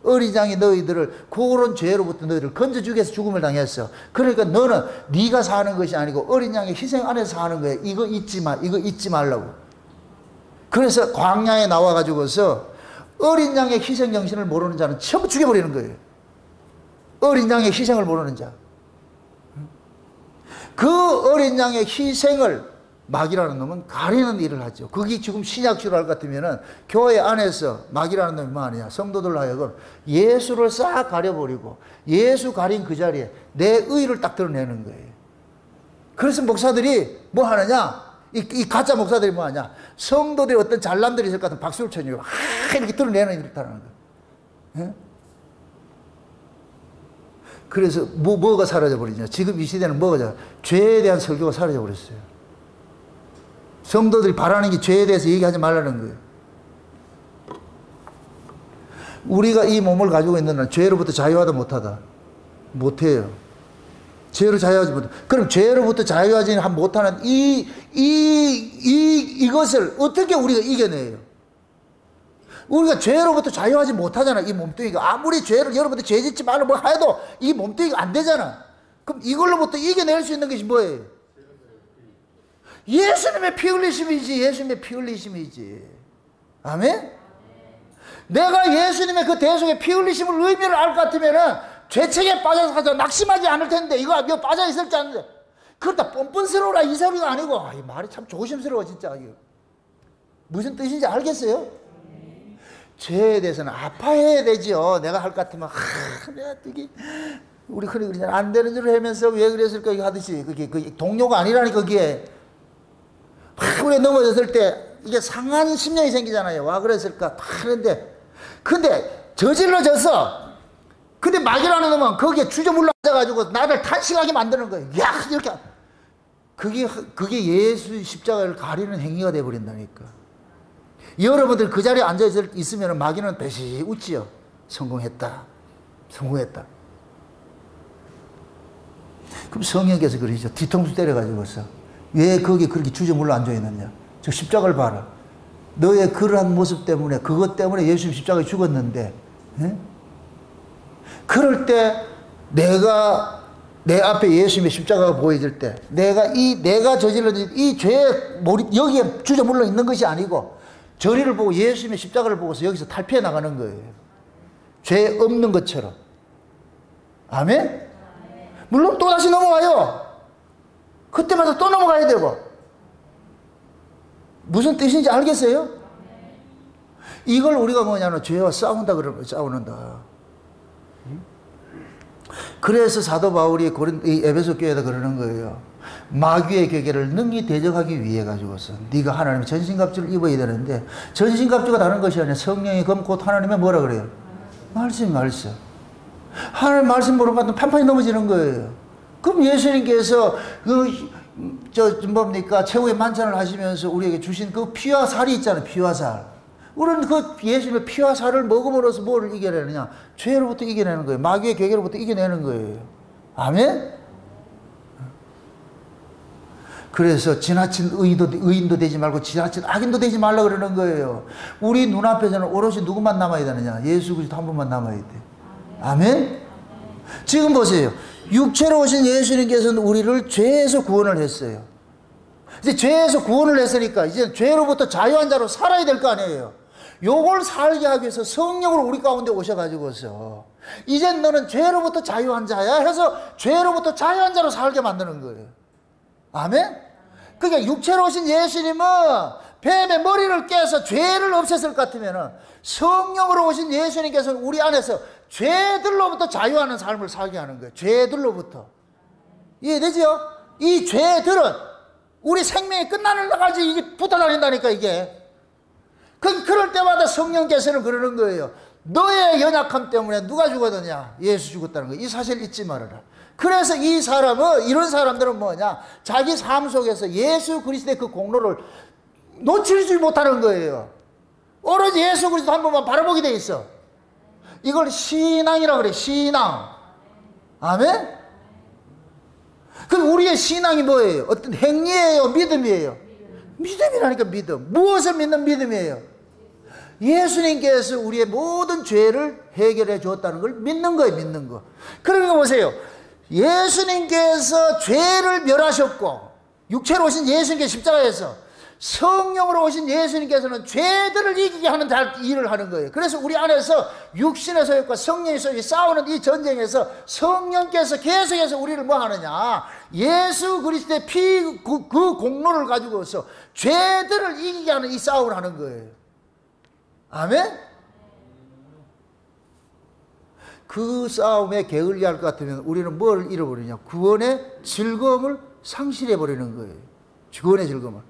어린 양이 너희들을 그런 죄로부터 너희들을 건져주기 위해서 죽음을 당했어. 그러니까 너는 네가 사는 것이 아니고 어린 양의 희생 안에서 사는 거야. 이거 잊지 마. 이거 잊지 말라고. 그래서 광야에 나와가지고서 어린 양의 희생 정신을 모르는 자는 전부 죽여버리는 거예요. 어린 양의 희생을 모르는 자. 그 어린 양의 희생을 마귀라는 놈은 가리는 일을 하죠. 그게 지금 신약식으로 할 것 같으면은 교회 안에서 마귀라는 놈이 뭐 하느냐? 성도들 하여금 예수를 싹 가려버리고 예수 가린 그 자리에 내 의를 딱 드러내는 거예요. 그래서 목사들이 뭐 하느냐? 이 가짜 목사들이 뭐 하냐? 성도들이 어떤 잘남들이 있을 것 같은 박수를 쳐주고 이렇게 드러내는 일을 하는 거예요. 예? 그래서 뭐가 사라져버리냐? 지금 이 시대는 뭐가 죄에 대한 설교가 사라져버렸어요. 성도들이 바라는 게 죄에 대해서 얘기하지 말라는 거예요. 우리가 이 몸을 가지고 있는 한 죄로부터 자유하다 못하다? 못해요. 죄로 자유하지 못해. 그럼 죄로부터 자유하지 못하는 이것을 어떻게 우리가 이겨내요? 우리가 죄로부터 자유하지 못하잖아. 이 몸뚱이가. 아무리 죄를 여러분들 죄 짓지 말라 뭐 해도 이 몸뚱이가 안 되잖아. 그럼 이걸로부터 이겨낼 수 있는 것이 뭐예요? 예수님의 피 흘리심이지. 예수님의 피 흘리심이지. 아멘? 내가 예수님의 그 대속의 피 흘리심을 의미를 알 것 같으면은 죄책에 빠져서 낙심하지 않을 텐데 이거 빠져 있을 줄 아는데 그러다 뻔뻔스러워라 이 소리가 아니고 이 말이 참 조심스러워 진짜. 이거 무슨 뜻인지 알겠어요? 죄에 대해서는 아파해야 되지요. 내가 할 것 같으면 내가 되게 우리 흔히 그러잖아. 안 되는 줄 하면서 왜 그랬을까 이거 하듯이 그게 동료가 아니라니까 그게. 우리 넘어졌을 때 이게 상한 심령이 생기잖아요. 와 그랬을까 하는데 근데 저질러져서 근데 마귀라는 놈은 거기에 주저물러 앉아가지고 나를 탄식하게 만드는 거예요. 야 이렇게 그게 예수 십자가를 가리는 행위가 되어버린다니까. 여러분들 그 자리에 앉아 있으면 마귀는 배시 웃지요. 성공했다. 그럼 성령께서 그러시죠. 뒤통수 때려가지고서 왜 거기 그렇게 주저물러 앉아있느냐? 저 십자가를 봐라. 너의 그러한 모습 때문에 그것 때문에 예수님 십자가에 죽었는데 에? 그럴 때 내가 내 앞에 예수님의 십자가가 보여질 때 내가 저질러진 이 죄에 여기에 주저물러 있는 것이 아니고 저리를 보고 예수님의 십자가를 보고서 여기서 탈피해 나가는 거예요. 죄 없는 것처럼. 아멘? 물론 또다시 넘어와요. 그때마다 또 넘어가야 되고. 무슨 뜻인지 알겠어요? 이걸 우리가 뭐냐면 죄와 싸운다 그러는 거예요. 싸우는다. 그래서 사도 바울이 이 에베소 교회에다 그러는 거예요. 마귀의 괴계를 능히 대적하기 위해 가지고서 네가 하나님의 전신갑주를 입어야 되는데 전신갑주가 다른 것이 아니라 성령의 검 곧 하나님의 뭐라 그래요? 말씀. 하나님 말씀 모르면 판판이 넘어지는 거예요. 그럼 예수님께서 뭡니까 최후의 만찬을 하시면서 우리에게 주신 그 피와 살이 있잖아요. 피와 살. 우리는 그 예수님의 피와 살을 먹음으로써 뭐를 이겨내느냐? 죄로부터 이겨내는 거예요. 마귀의 괴계로부터 이겨내는 거예요. 아멘? 그래서 지나친 의인도 되지 말고 지나친 악인도 되지 말라 그러는 거예요. 우리 눈앞에서는 오롯이 누구만 남아야 되느냐? 예수 그리스도 한 분만 남아야 돼. 아멘? 지금 보세요. 육체로 오신 예수님께서는 우리를 죄에서 구원을 했어요. 이제 죄에서 구원을 했으니까 이제 죄로부터 자유한 자로 살아야 될 거 아니에요. 요걸 살게 하기 위해서 성령으로 우리 가운데 오셔가지고서 이젠 너는 죄로부터 자유한 자야 해서 죄로부터 자유한 자로 살게 만드는 거예요. 아멘? 그러니까 육체로 오신 예수님은 뱀의 머리를 깨서 죄를 없앴을 것 같으면 성령으로 오신 예수님께서는 우리 안에서 죄들로부터 자유하는 삶을 살게 하는 거예요. 죄들로부터. 이해되죠? 이 죄들은 우리 생명이 끝나는 날까지 이게 붙어 다닌다니까, 이게. 그럴 때마다 성령께서는 그러는 거예요. 너의 연약함 때문에 누가 죽었느냐? 예수 죽었다는 거예요. 이 사실 잊지 말아라. 그래서 이 사람은, 이런 사람들은 뭐냐? 자기 삶 속에서 예수 그리스도의 그 공로를 놓치지 못하는 거예요. 오로지 예수 그리스도 한 번만 바라보게 돼 있어. 이걸 신앙이라고 그래, 신앙. 아멘? 그럼 우리의 신앙이 뭐예요? 어떤 행위예요? 믿음이에요? 믿음이라니까, 믿음. 무엇을 믿는 믿음이에요? 예수님께서 우리의 모든 죄를 해결해 주었다는 걸 믿는 거예요, 믿는 거. 그러니까 보세요. 예수님께서 죄를 멸하셨고, 육체로 오신 예수님께서 십자가에서 성령으로 오신 예수님께서는 죄들을 이기게 하는 일을 하는 거예요. 그래서 우리 안에서 육신의 소욕과 성령의 소욕이 싸우는 이 전쟁에서 성령께서 계속해서 우리를 뭐 하느냐? 예수 그리스도의 피, 그 공로를 가지고서 죄들을 이기게 하는 이 싸움을 하는 거예요. 아멘? 그 싸움에 게을리할 것 같으면 우리는 뭘 잃어버리냐? 구원의 즐거움을 상실해버리는 거예요. 구원의 즐거움을.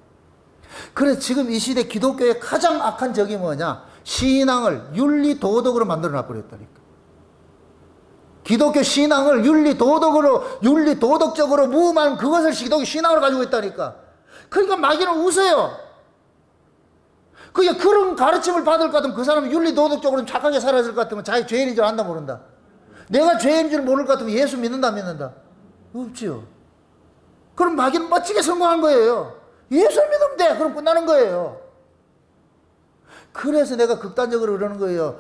그래서 지금 이 시대 기독교의 가장 악한 적이 뭐냐? 신앙을 윤리 도덕으로 만들어 놔버렸다니까. 기독교 신앙을 윤리 도덕적으로 무음한 그것을 기독교 신앙으로 가지고 있다니까. 그러니까 마귀는 웃어요. 그게 그런 가르침을 받을 것 같으면 그 사람은 윤리 도덕적으로 착하게 살아질 것 같으면 자기 죄인인 줄 안다 모른다. 내가 죄인인 줄 모를 것 같으면 예수 믿는다 안 믿는다? 없지요. 그럼 마귀는 멋지게 성공한 거예요. 예수 믿으면 돼. 그럼 끝나는 거예요. 그래서 내가 극단적으로 그러는 거예요.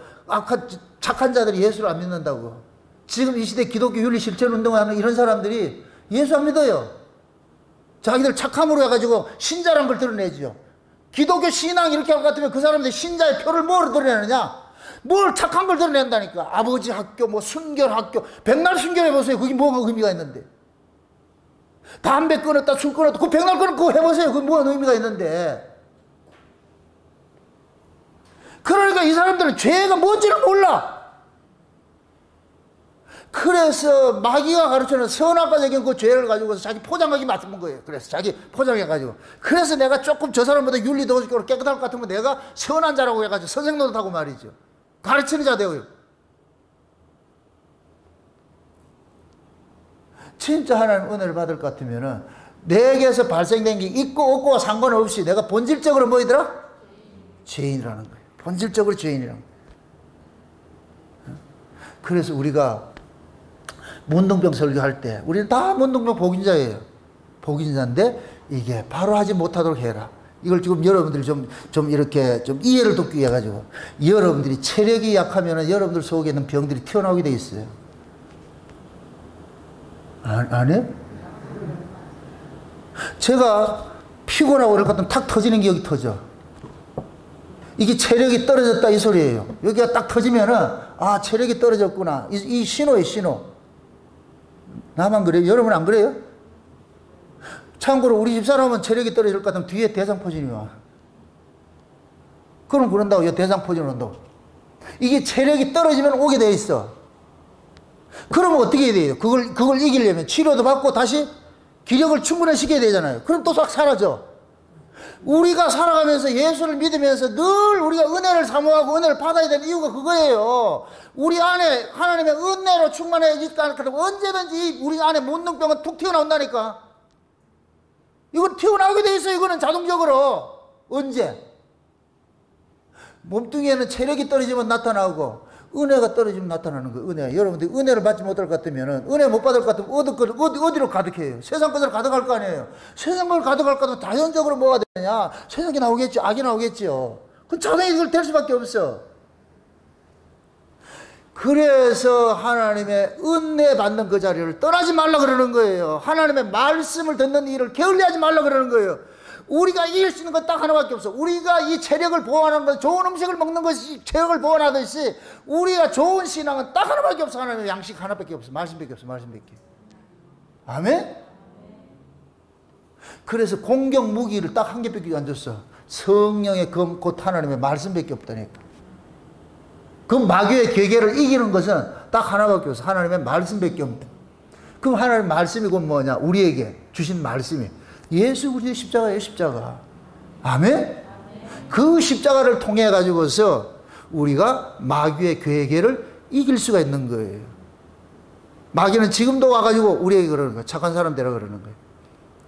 착한 자들이 예수를 안 믿는다고. 지금 이 시대 기독교 윤리 실천 운동하는 이런 사람들이 예수 안 믿어요. 자기들 착함으로 해가지고 신자란 걸 드러내죠. 기독교 신앙 이렇게 할 것 같으면 그 사람들이 신자의 표를 뭐로 드러내느냐? 뭘 착한 걸 드러낸다니까. 아버지 학교, 뭐 순결 학교. 백날 순결해보세요. 그게 뭐가 의미가 있는데. 담배 끊었다, 술 끊었다, 그 백날 끊고 해보세요. 그게 뭐가 의미가 있는데. 그러니까 이 사람들은 죄가 뭔지를 몰라. 그래서 마귀가 가르치는 선악과적인 그 죄를 가지고서 자기 포장하기 맞는 거예요. 그래서 자기 포장해가지고. 그래서 내가 조금 저 사람보다 윤리도덕적으로 깨끗할 것 같으면 내가 선한 자라고 해가지고 선생 노릇하고 말이죠. 가르치는 자 되고요. 진짜 하나님 은혜를 받을 것 같으면은 내게서 발생된 게 있고 없고와 상관없이 내가 본질적으로 뭐이더라? 죄인이라는 거예요. 본질적으로 죄인이라는 거예요. 그래서 우리가 문둥병 설교할 때 우리는 다 문둥병 복인자예요. 복인자인데 이게 바로 하지 못하도록 해라. 이걸 지금 여러분들이 좀 이렇게 좀 이해를 돕기 위해 가지고 여러분들이 체력이 약하면은 여러분들 속에 있는 병들이 튀어나오게 돼 있어요. 안 해? 제가 피곤하고 이럴 것 같으면 탁 터지는 게 여기 터져. 이게 체력이 떨어졌다 이 소리예요. 여기가 딱 터지면은 아 체력이 떨어졌구나. 이 신호예요, 신호. 나만 그래요? 여러분 안 그래요? 참고로 우리 집사람은 체력이 떨어질 것 같으면 뒤에 대상포진이 와. 그럼 그런다고 대상포진 온다고. 이게 체력이 떨어지면 오게 돼 있어. 그러면 어떻게 해야 돼요? 그걸 이기려면 치료도 받고 다시 기력을 충분히 시켜야 되잖아요. 그럼 또 싹 사라져. 우리가 살아가면서 예수를 믿으면서 늘 우리가 은혜를 사모하고 은혜를 받아야 되는 이유가 그거예요. 우리 안에 하나님의 은혜로 충만해지지 않거든 언제든지 우리 안에 문둥병은 툭 튀어나온다니까. 이건 튀어나오게 돼 있어요. 이거는 자동적으로. 언제? 몸뚱이에는 체력이 떨어지면 나타나고 은혜가 떨어지면 나타나는 거예요. 은혜. 여러분들 은혜를 받지 못할 것 같으면 은혜 못 받을 것 같으면 어디로 가득해요? 세상 것으로 가득할 거 아니에요. 세상 걸 가득할 것 같으면 자연적으로 뭐가 되냐? 세상이 나오겠죠. 악이 나오겠죠. 그건 자동이 그걸 될 수밖에 없어. 그래서 하나님의 은혜 받는 그 자리를 떠나지 말라 그러는 거예요. 하나님의 말씀을 듣는 일을 게을리하지 말라 그러는 거예요. 우리가 이길 수 있는 건 딱 하나밖에 없어. 우리가 이 체력을 보완하는 것, 좋은 음식을 먹는 것이 체력을 보완하듯이 우리가 좋은 신앙은 딱 하나밖에 없어. 하나님의 양식 하나밖에 없어. 말씀밖에 없어. 말씀밖에. 아멘? 그래서 공격 무기를 딱 한 개밖에 안 줬어. 성령의 검, 곧 하나님의 말씀밖에 없다니까. 그 마귀의 계계를 이기는 것은 딱 하나밖에 없어. 하나님의 말씀밖에 없다. 그럼 하나님의 말씀이 곧 뭐냐? 우리에게 주신 말씀이 예수 그리스도의 십자가예요. 십자가. 아멘? 그 십자가를 통해 가지고서 우리가 마귀의 계계를 이길 수가 있는 거예요. 마귀는 지금도 와가지고 우리에게 그러는 거예요. 착한 사람 되라 그러는 거예요.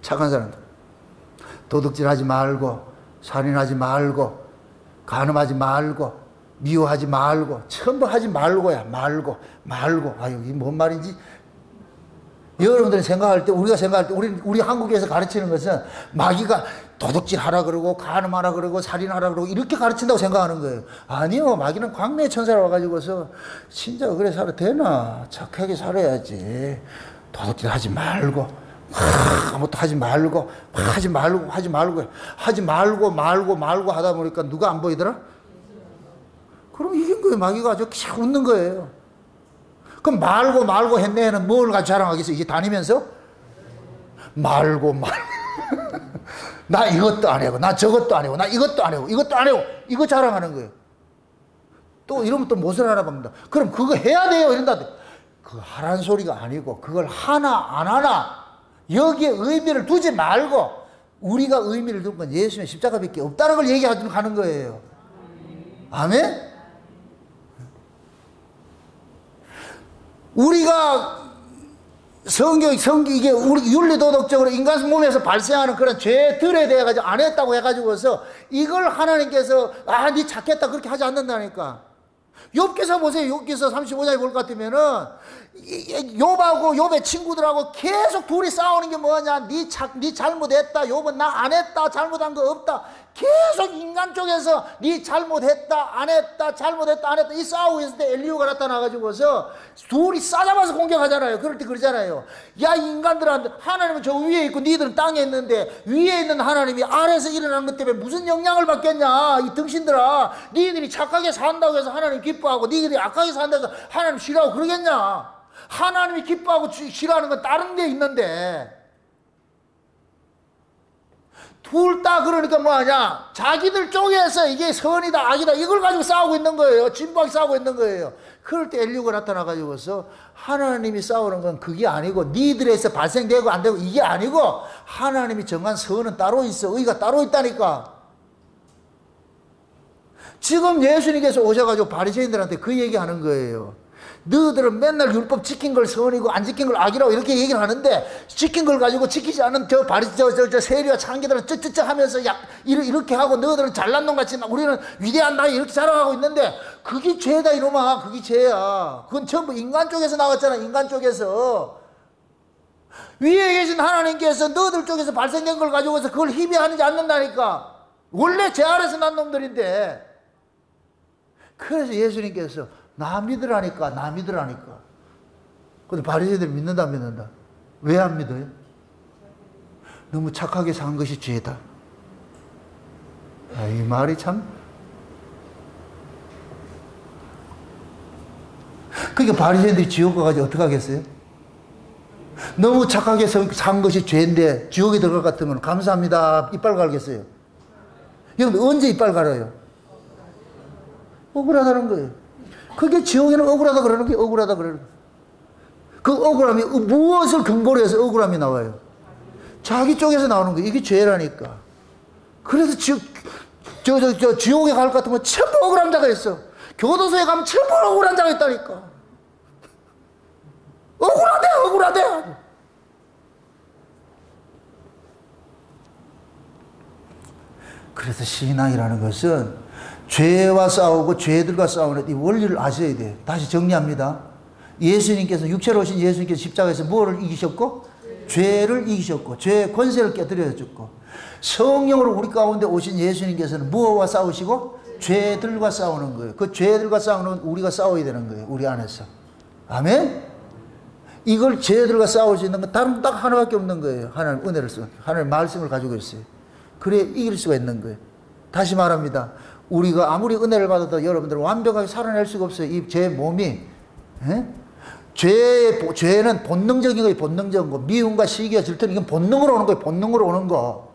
착한 사람들. 도둑질하지 말고, 살인하지 말고, 간음하지 말고, 미워하지 말고, 전부 하지 말고야. 말고. 아유, 이게 뭔 말인지. 여러분들이 생각할 때, 우리가 생각할 때, 우리 한국에서 가르치는 것은 마귀가 도둑질 하라 그러고, 간음하라 그러고, 살인하라 그러고, 이렇게 가르친다고 생각하는 거예요. 아니요. 마귀는 광명의 천사로 와가지고서, 진짜 그래 살아 되나? 착하게 살아야지. 도둑질 하지 말고, 아무것도 하지 말고 하다 보니까 누가 안 보이더라? 그럼 이긴 거예요. 마귀가 아주 캬 웃는 거예요. 그럼 말고 했네는 뭘 가지고 자랑하겠어? 이제 다니면서? 말고. 나 이것도 안 하고, 나 저것도 안 하고, 나 이것도 안 하고, 이거 자랑하는 거예요. 또 이러면 또 무엇을 알아봅니다. 그럼 그거 해야 돼요. 이런다. 그거 하라는 소리가 아니고, 그걸 하나, 안 하나, 여기에 의미를 두지 말고, 우리가 의미를 두는 건 예수님의 십자가밖에 없다는 걸 얘기하는 거예요. 아멘? 우리가 이게 우리 윤리도덕적으로 인간 몸에서 발생하는 그런 죄들에 대해 가지고 안 했다고 해가지고서 이걸 하나님께서 네 착했다 그렇게 하지 않는다니까. 욥기서 보세요. 욥기서 35장에 볼 것 같으면은 욥하고 욥의 친구들하고 계속 둘이 싸우는 게 뭐냐? 네 잘못했다. 욥은 나 안 했다. 잘못한 거 없다. 계속 인간 쪽에서 네 잘못했다. 안 했다. 잘못했다. 안 했다. 이 싸우고 있을 때 엘리후가 나타나가지고서 둘이 싸잡아서 공격하잖아요. 그럴 때 그러잖아요. 야, 인간들한테 하나님은 저 위에 있고 니들은 땅에 있는데 위에 있는 하나님이 아래에서 일어난 것 때문에 무슨 영향을 받겠냐? 이 등신들아. 니들이 착하게 산다고 해서 하나님 기뻐하고 니들이 악하게 산다고 해서 하나님 싫어하고 그러겠냐? 하나님이 기뻐하고 싫어하는 건 다른 데 있는데 둘 다 그러니까 뭐하냐? 자기들 쪽에서 이게 선이다 악이다 이걸 가지고 싸우고 있는 거예요. 진부하게 싸우고 있는 거예요. 그럴 때 엘리후가 나타나가지고서 하나님이 싸우는 건 그게 아니고 니들에서 발생되고 안 되고 이게 아니고 하나님이 정한 선은 따로 있어. 의가 따로 있다니까. 지금 예수님께서 오셔가지고 바리새인들한테 그 얘기하는 거예요. 너희들은 맨날 율법 지킨 걸 선이고 안 지킨 걸 악이라고 이렇게 얘기를 하는데 지킨 걸 가지고 지키지 않은 저 세리와 창기들은 쯧쯧쯧 하면서 이렇게 하고 너희들은 잘난 놈 같이 우리는 위대한 나이 이렇게 자랑하고 있는데 그게 죄다 이놈아. 그게 죄야. 그건 전부 인간 쪽에서 나왔잖아. 인간 쪽에서. 위에 계신 하나님께서 너희들 쪽에서 발생된 걸 가지고서 그걸 희비하지 않는다니까. 원래 죄 아래서 난 놈들인데. 그래서 예수님께서 나 믿으라니까. 근데 바리새인들이 믿는다 안 믿는다? 왜 안 믿어요? 너무 착하게 산 것이 죄다. 이 말이 참. 그러니까 바리새인들이 지옥 가가지고 어떻게 하겠어요? 너무 착하게 산 것이 죄인데 지옥에 들어갈 것 같으면 감사합니다 이빨 갈겠어요? 여러분 언제 이빨 갈아요? 억울하다는 거예요. 그게 지옥에는 억울하다 그러는 게 억울하다 그러는 거예요. 그 억울함이 무엇을 근거로 해서 억울함이 나와요? 자기 쪽에서 나오는 거예요. 이게 죄라니까. 그래서 지옥에 갈 것 같으면 전부 억울한 자가 있어. 교도소에 가면 전부 억울한 자가 있다니까. 억울하대. 그래서 신앙이라는 것은 죄와 싸우고 죄들과 싸우는 이 원리를 아셔야 돼요. 다시 정리합니다. 예수님께서 육체로 오신 예수님께서 십자가에서 뭐를 이기셨고? 죄를 이기셨고 죄의 권세를 깨뜨려 줬고 성령으로 우리 가운데 오신 예수님께서는 무엇과 싸우시고? 죄들과 싸우는 거예요. 그 죄들과 싸우는 우리가 싸워야 되는 거예요. 우리 안에서. 아멘? 이걸 죄들과 싸울 수 있는 건 다른 딱 하나밖에 없는 거예요. 하나님 은혜를 쓰고 하나님 말씀을 가지고 있어요. 그래 이길 수가 있는 거예요. 다시 말합니다. 우리가 아무리 은혜를 받아도 여러분들은 완벽하게 살아낼 수가 없어요. 이 제 몸이. 죄는 본능적인 거예요. 본능적인 거. 미움과 시기와 질투는 이건 본능으로 오는 거예요. 본능으로 오는 거.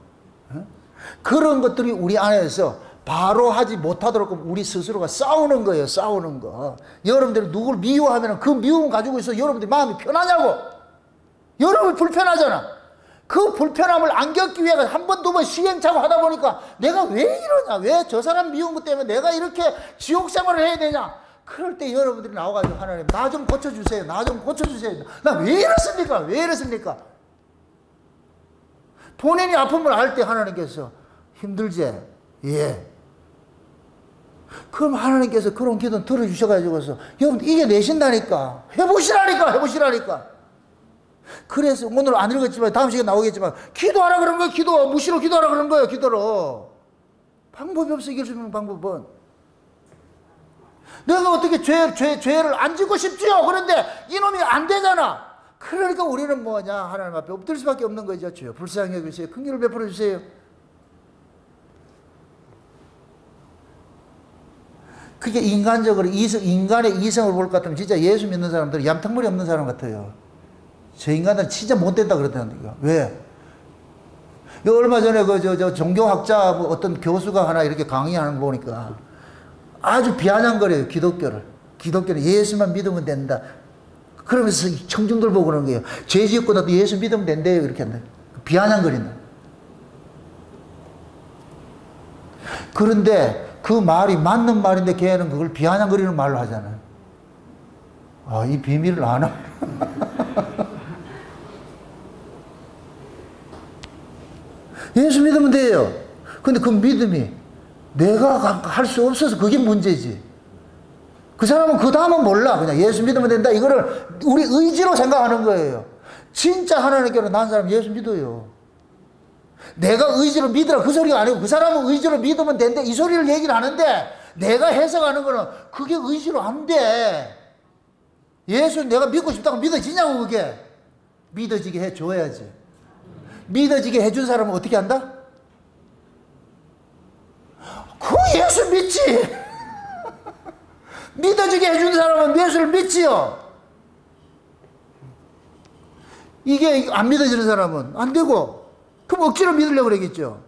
그런 것들이 우리 안에서 바로 하지 못하도록 우리 스스로가 싸우는 거예요. 싸우는 거. 여러분들이 누굴 미워하면 그 미움 가지고 있어 여러분들이 마음이 편하냐고. 여러분 불편하잖아. 그 불편함을 안 겪기 위해 한 번, 두 번 시행착오 하다 보니까 내가 왜 이러냐. 왜 저 사람 미운 것 때문에 내가 이렇게 지옥 생활을 해야 되냐. 그럴 때 여러분들이 나와가지고 하나님 나 좀 고쳐주세요. 나 좀 고쳐주세요. 나 왜 이렇습니까? 왜 이렇습니까? 본인이 아픔을 알 때 하나님께서 힘들지? 예. 그럼 하나님께서 그런 기도 들어주셔가지고서 여러분들 이겨내신다니까. 해보시라니까. 그래서 오늘 안 읽었지만 다음 시간에 나오겠지만 기도하라 그런 거예요. 기도. 무시로 기도하라 그런 거예요. 기도로. 방법이 없어. 이길 수 있는 방법은. 내가 어떻게 죄를 안 짓고 싶지요. 그런데 이놈이 안 되잖아. 그러니까 우리는 뭐냐. 하나님 앞에 엎드릴 수밖에 없는 거죠. 주여 불쌍히 여기세요. 긍휼을 베풀어 주세요. 그게 인간적으로 인간의 이성을 볼 것 같으면 진짜 예수 믿는 사람들은 얌탕머리 없는 사람 같아요. 저 인간들은 진짜 못됐다 그러더라고요. 왜? 얼마 전에 종교학자 뭐 어떤 교수가 하나 이렇게 강의하는 거 보니까 아주 비아냥거려요. 기독교는 예수만 믿으면 된다. 그러면서 청중들 보고 그러는 거예요. 죄 지었고 나도 예수 믿으면 된대요. 이렇게 한다. 비아냥거린다. 그런데 그 말이 맞는 말인데 걔는 그걸 비아냥거리는 말로 하잖아요. 아, 이 비밀을 아나? 예수 믿으면 돼요. 근데 그 믿음이 내가 할 수 없어서 그게 문제지. 그 사람은 그 다음은 몰라. 그냥 예수 믿으면 된다. 이거를 우리 의지로 생각하는 거예요. 진짜 하나님께로 난 사람 예수 믿어요. 내가 의지로 믿으라 그 소리가 아니고 그 사람은 의지로 믿으면 된대. 이 소리를 얘기를 하는데 내가 해석하는 거는 그게 의지로 안 돼. 예수 내가 믿고 싶다고 믿어지냐고 그게. 믿어지게 해줘야지. 믿어지게 해준 사람은 어떻게 한다? 그 예수 믿지. 믿어지게 해준 사람은 예수를 믿지요. 이게 안 믿어지는 사람은 안 되고 그럼 억지로 믿으려고 그러겠죠.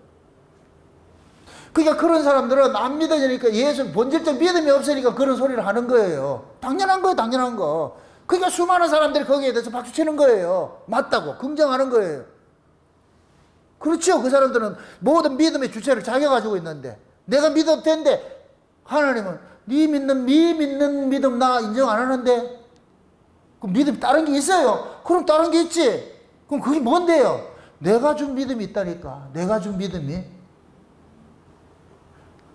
그러니까 그런 사람들은 안 믿어지니까 예수 본질적 믿음이 없으니까 그런 소리를 하는 거예요. 당연한 거예요. 당연한 거. 그러니까 수많은 사람들이 거기에 대해서 박수치는 거예요. 맞다고 긍정하는 거예요. 그렇죠. 그 사람들은 모든 믿음의 주체를 자기가 가지고 있는데 내가 믿어도 된대. 하나님은 네 믿는 믿음 나 인정 안 하는데 그럼 믿음 다른 게 있어요. 그럼 다른 게 있지. 그럼 그게 뭔데요? 내가 준 믿음이 있다니까. 내가 준 믿음이.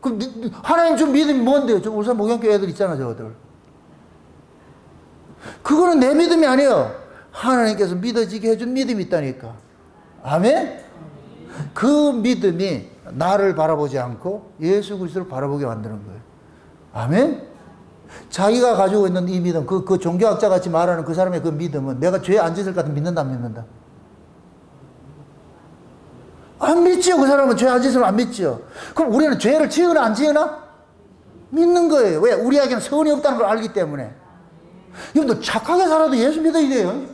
그럼 하나님 준 믿음이 뭔데요? 저 울산 목양교회 애들 있잖아 저들. 그거는 내 믿음이 아니에요. 하나님께서 믿어지게 해준 믿음이 있다니까. 아멘? 그 믿음이 나를 바라보지 않고 예수 그리스도를 바라보게 만드는 거예요. 아멘? 자기가 가지고 있는 이 믿음, 그 종교학자 같이 말하는 그 사람의 그 믿음은 내가 죄 안 짓을 것 같으면 믿는다, 안 믿는다? 안 믿지요. 그 사람은 죄 안 짓으면 안 믿지요. 그럼 우리는 죄를 지으나 안 지으나? 믿는 거예요. 왜? 우리에게는 선이 없다는 걸 알기 때문에. 여러분들 착하게 살아도 예수 믿어야 돼요.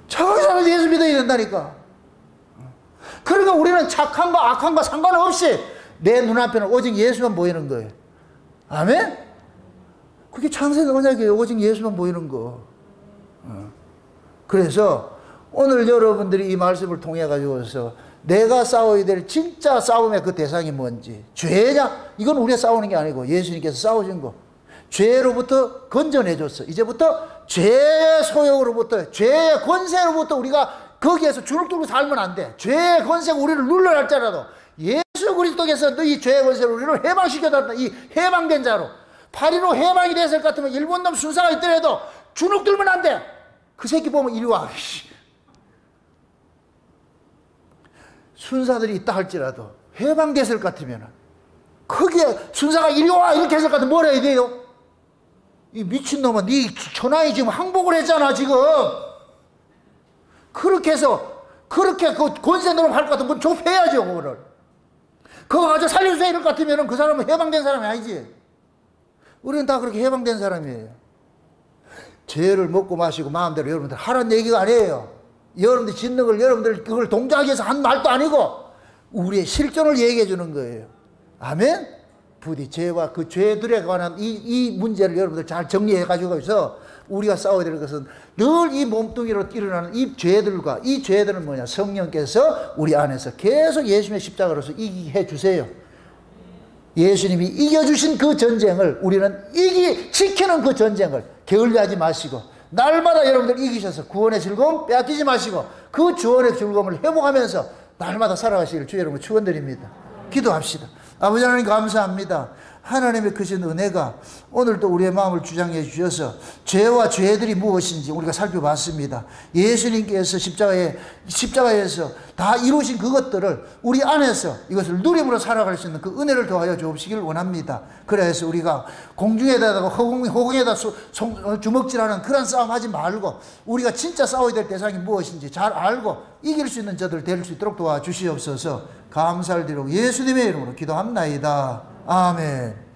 착하게 살아도 예수 믿어야 된다니까. 그러니까 우리는 착한가 악한가 상관없이 내 눈앞에는 오직 예수만 보이는 거예요. 아멘? 그게 창세기 언약이에요. 오직 예수만 보이는 거. 그래서 오늘 여러분들이 이 말씀을 통해 가지고서 내가 싸워야 될 진짜 싸움의 그 대상이 뭔지. 죄냐? 이건 우리가 싸우는 게 아니고 예수님께서 싸우신 거. 죄로부터 건져내줬어. 이제부터 죄의 소욕으로부터, 죄의 권세로부터 우리가 거기에서 주눅 들고 살면 안 돼. 죄의 권세가 우리를 눌러날지라도 예수 그리스도께서 너희 죄의 권세를 우리를 해방시켜달라. 이 해방된 자로. 파리로 해방이 됐을 것 같으면 일본 놈 순사가 있더라도 주눅 들면 안 돼. 그 새끼 보면 이리 와. 순사들이 있다 할지라도 해방됐을 것 같으면 거기에 순사가 이리 와 이렇게 했을 것 같으면 뭘 해야 돼요? 이 미친놈아, 네 천하에 지금 항복을 했잖아 지금. 그렇게 해서 그렇게 그 권세노릇 할 것 같으면 좁혀야죠 그거를. 그거 가지고 살려주세요 이럴 것 같으면 그 사람은 해방된 사람이 아니지. 우리는 다 그렇게 해방된 사람이에요. 죄를 먹고 마시고 마음대로 여러분들 하라는 얘기가 아니에요. 여러분들 짓는 걸 여러분들 그걸 동작하기 위해서 한 말도 아니고 우리의 실존을 얘기해 주는 거예요. 아멘? 부디 죄와 그 죄들에 관한 이 문제를 여러분들 잘 정리해 가지고 있어. 우리가 싸워야 될 것은 늘 이 몸뚱이로 일어나는 이 죄들과 이 죄들은 뭐냐? 성령께서 우리 안에서 계속 예수님의 십자가로서 이기게 해 주세요. 예수님이 이겨주신 그 전쟁을 우리는 지키는 그 전쟁을 게을리하지 마시고 날마다 여러분들 이기셔서 구원의 즐거움 빼앗기지 마시고 그 구원의 즐거움을 회복하면서 날마다 살아가시기를 주 여러분 축원드립니다. 기도합시다. 아버지 하나님 감사합니다. 하나님의 크신 은혜가 오늘도 우리의 마음을 주장해 주셔서 죄와 죄들이 무엇인지 우리가 살펴봤습니다. 예수님께서 십자가에서 다 이루신 그것들을 우리 안에서 이것을 누림으로 살아갈 수 있는 그 은혜를 더하여 주옵시기를 원합니다. 그래서 우리가 공중에다가 허공에다 주먹질하는 그런 싸움 하지 말고 우리가 진짜 싸워야 될 대상이 무엇인지 잘 알고 이길 수 있는 저들 될 수 있도록 도와주시옵소서. 감사를 드리고 예수님의 이름으로 기도합나이다. 아멘.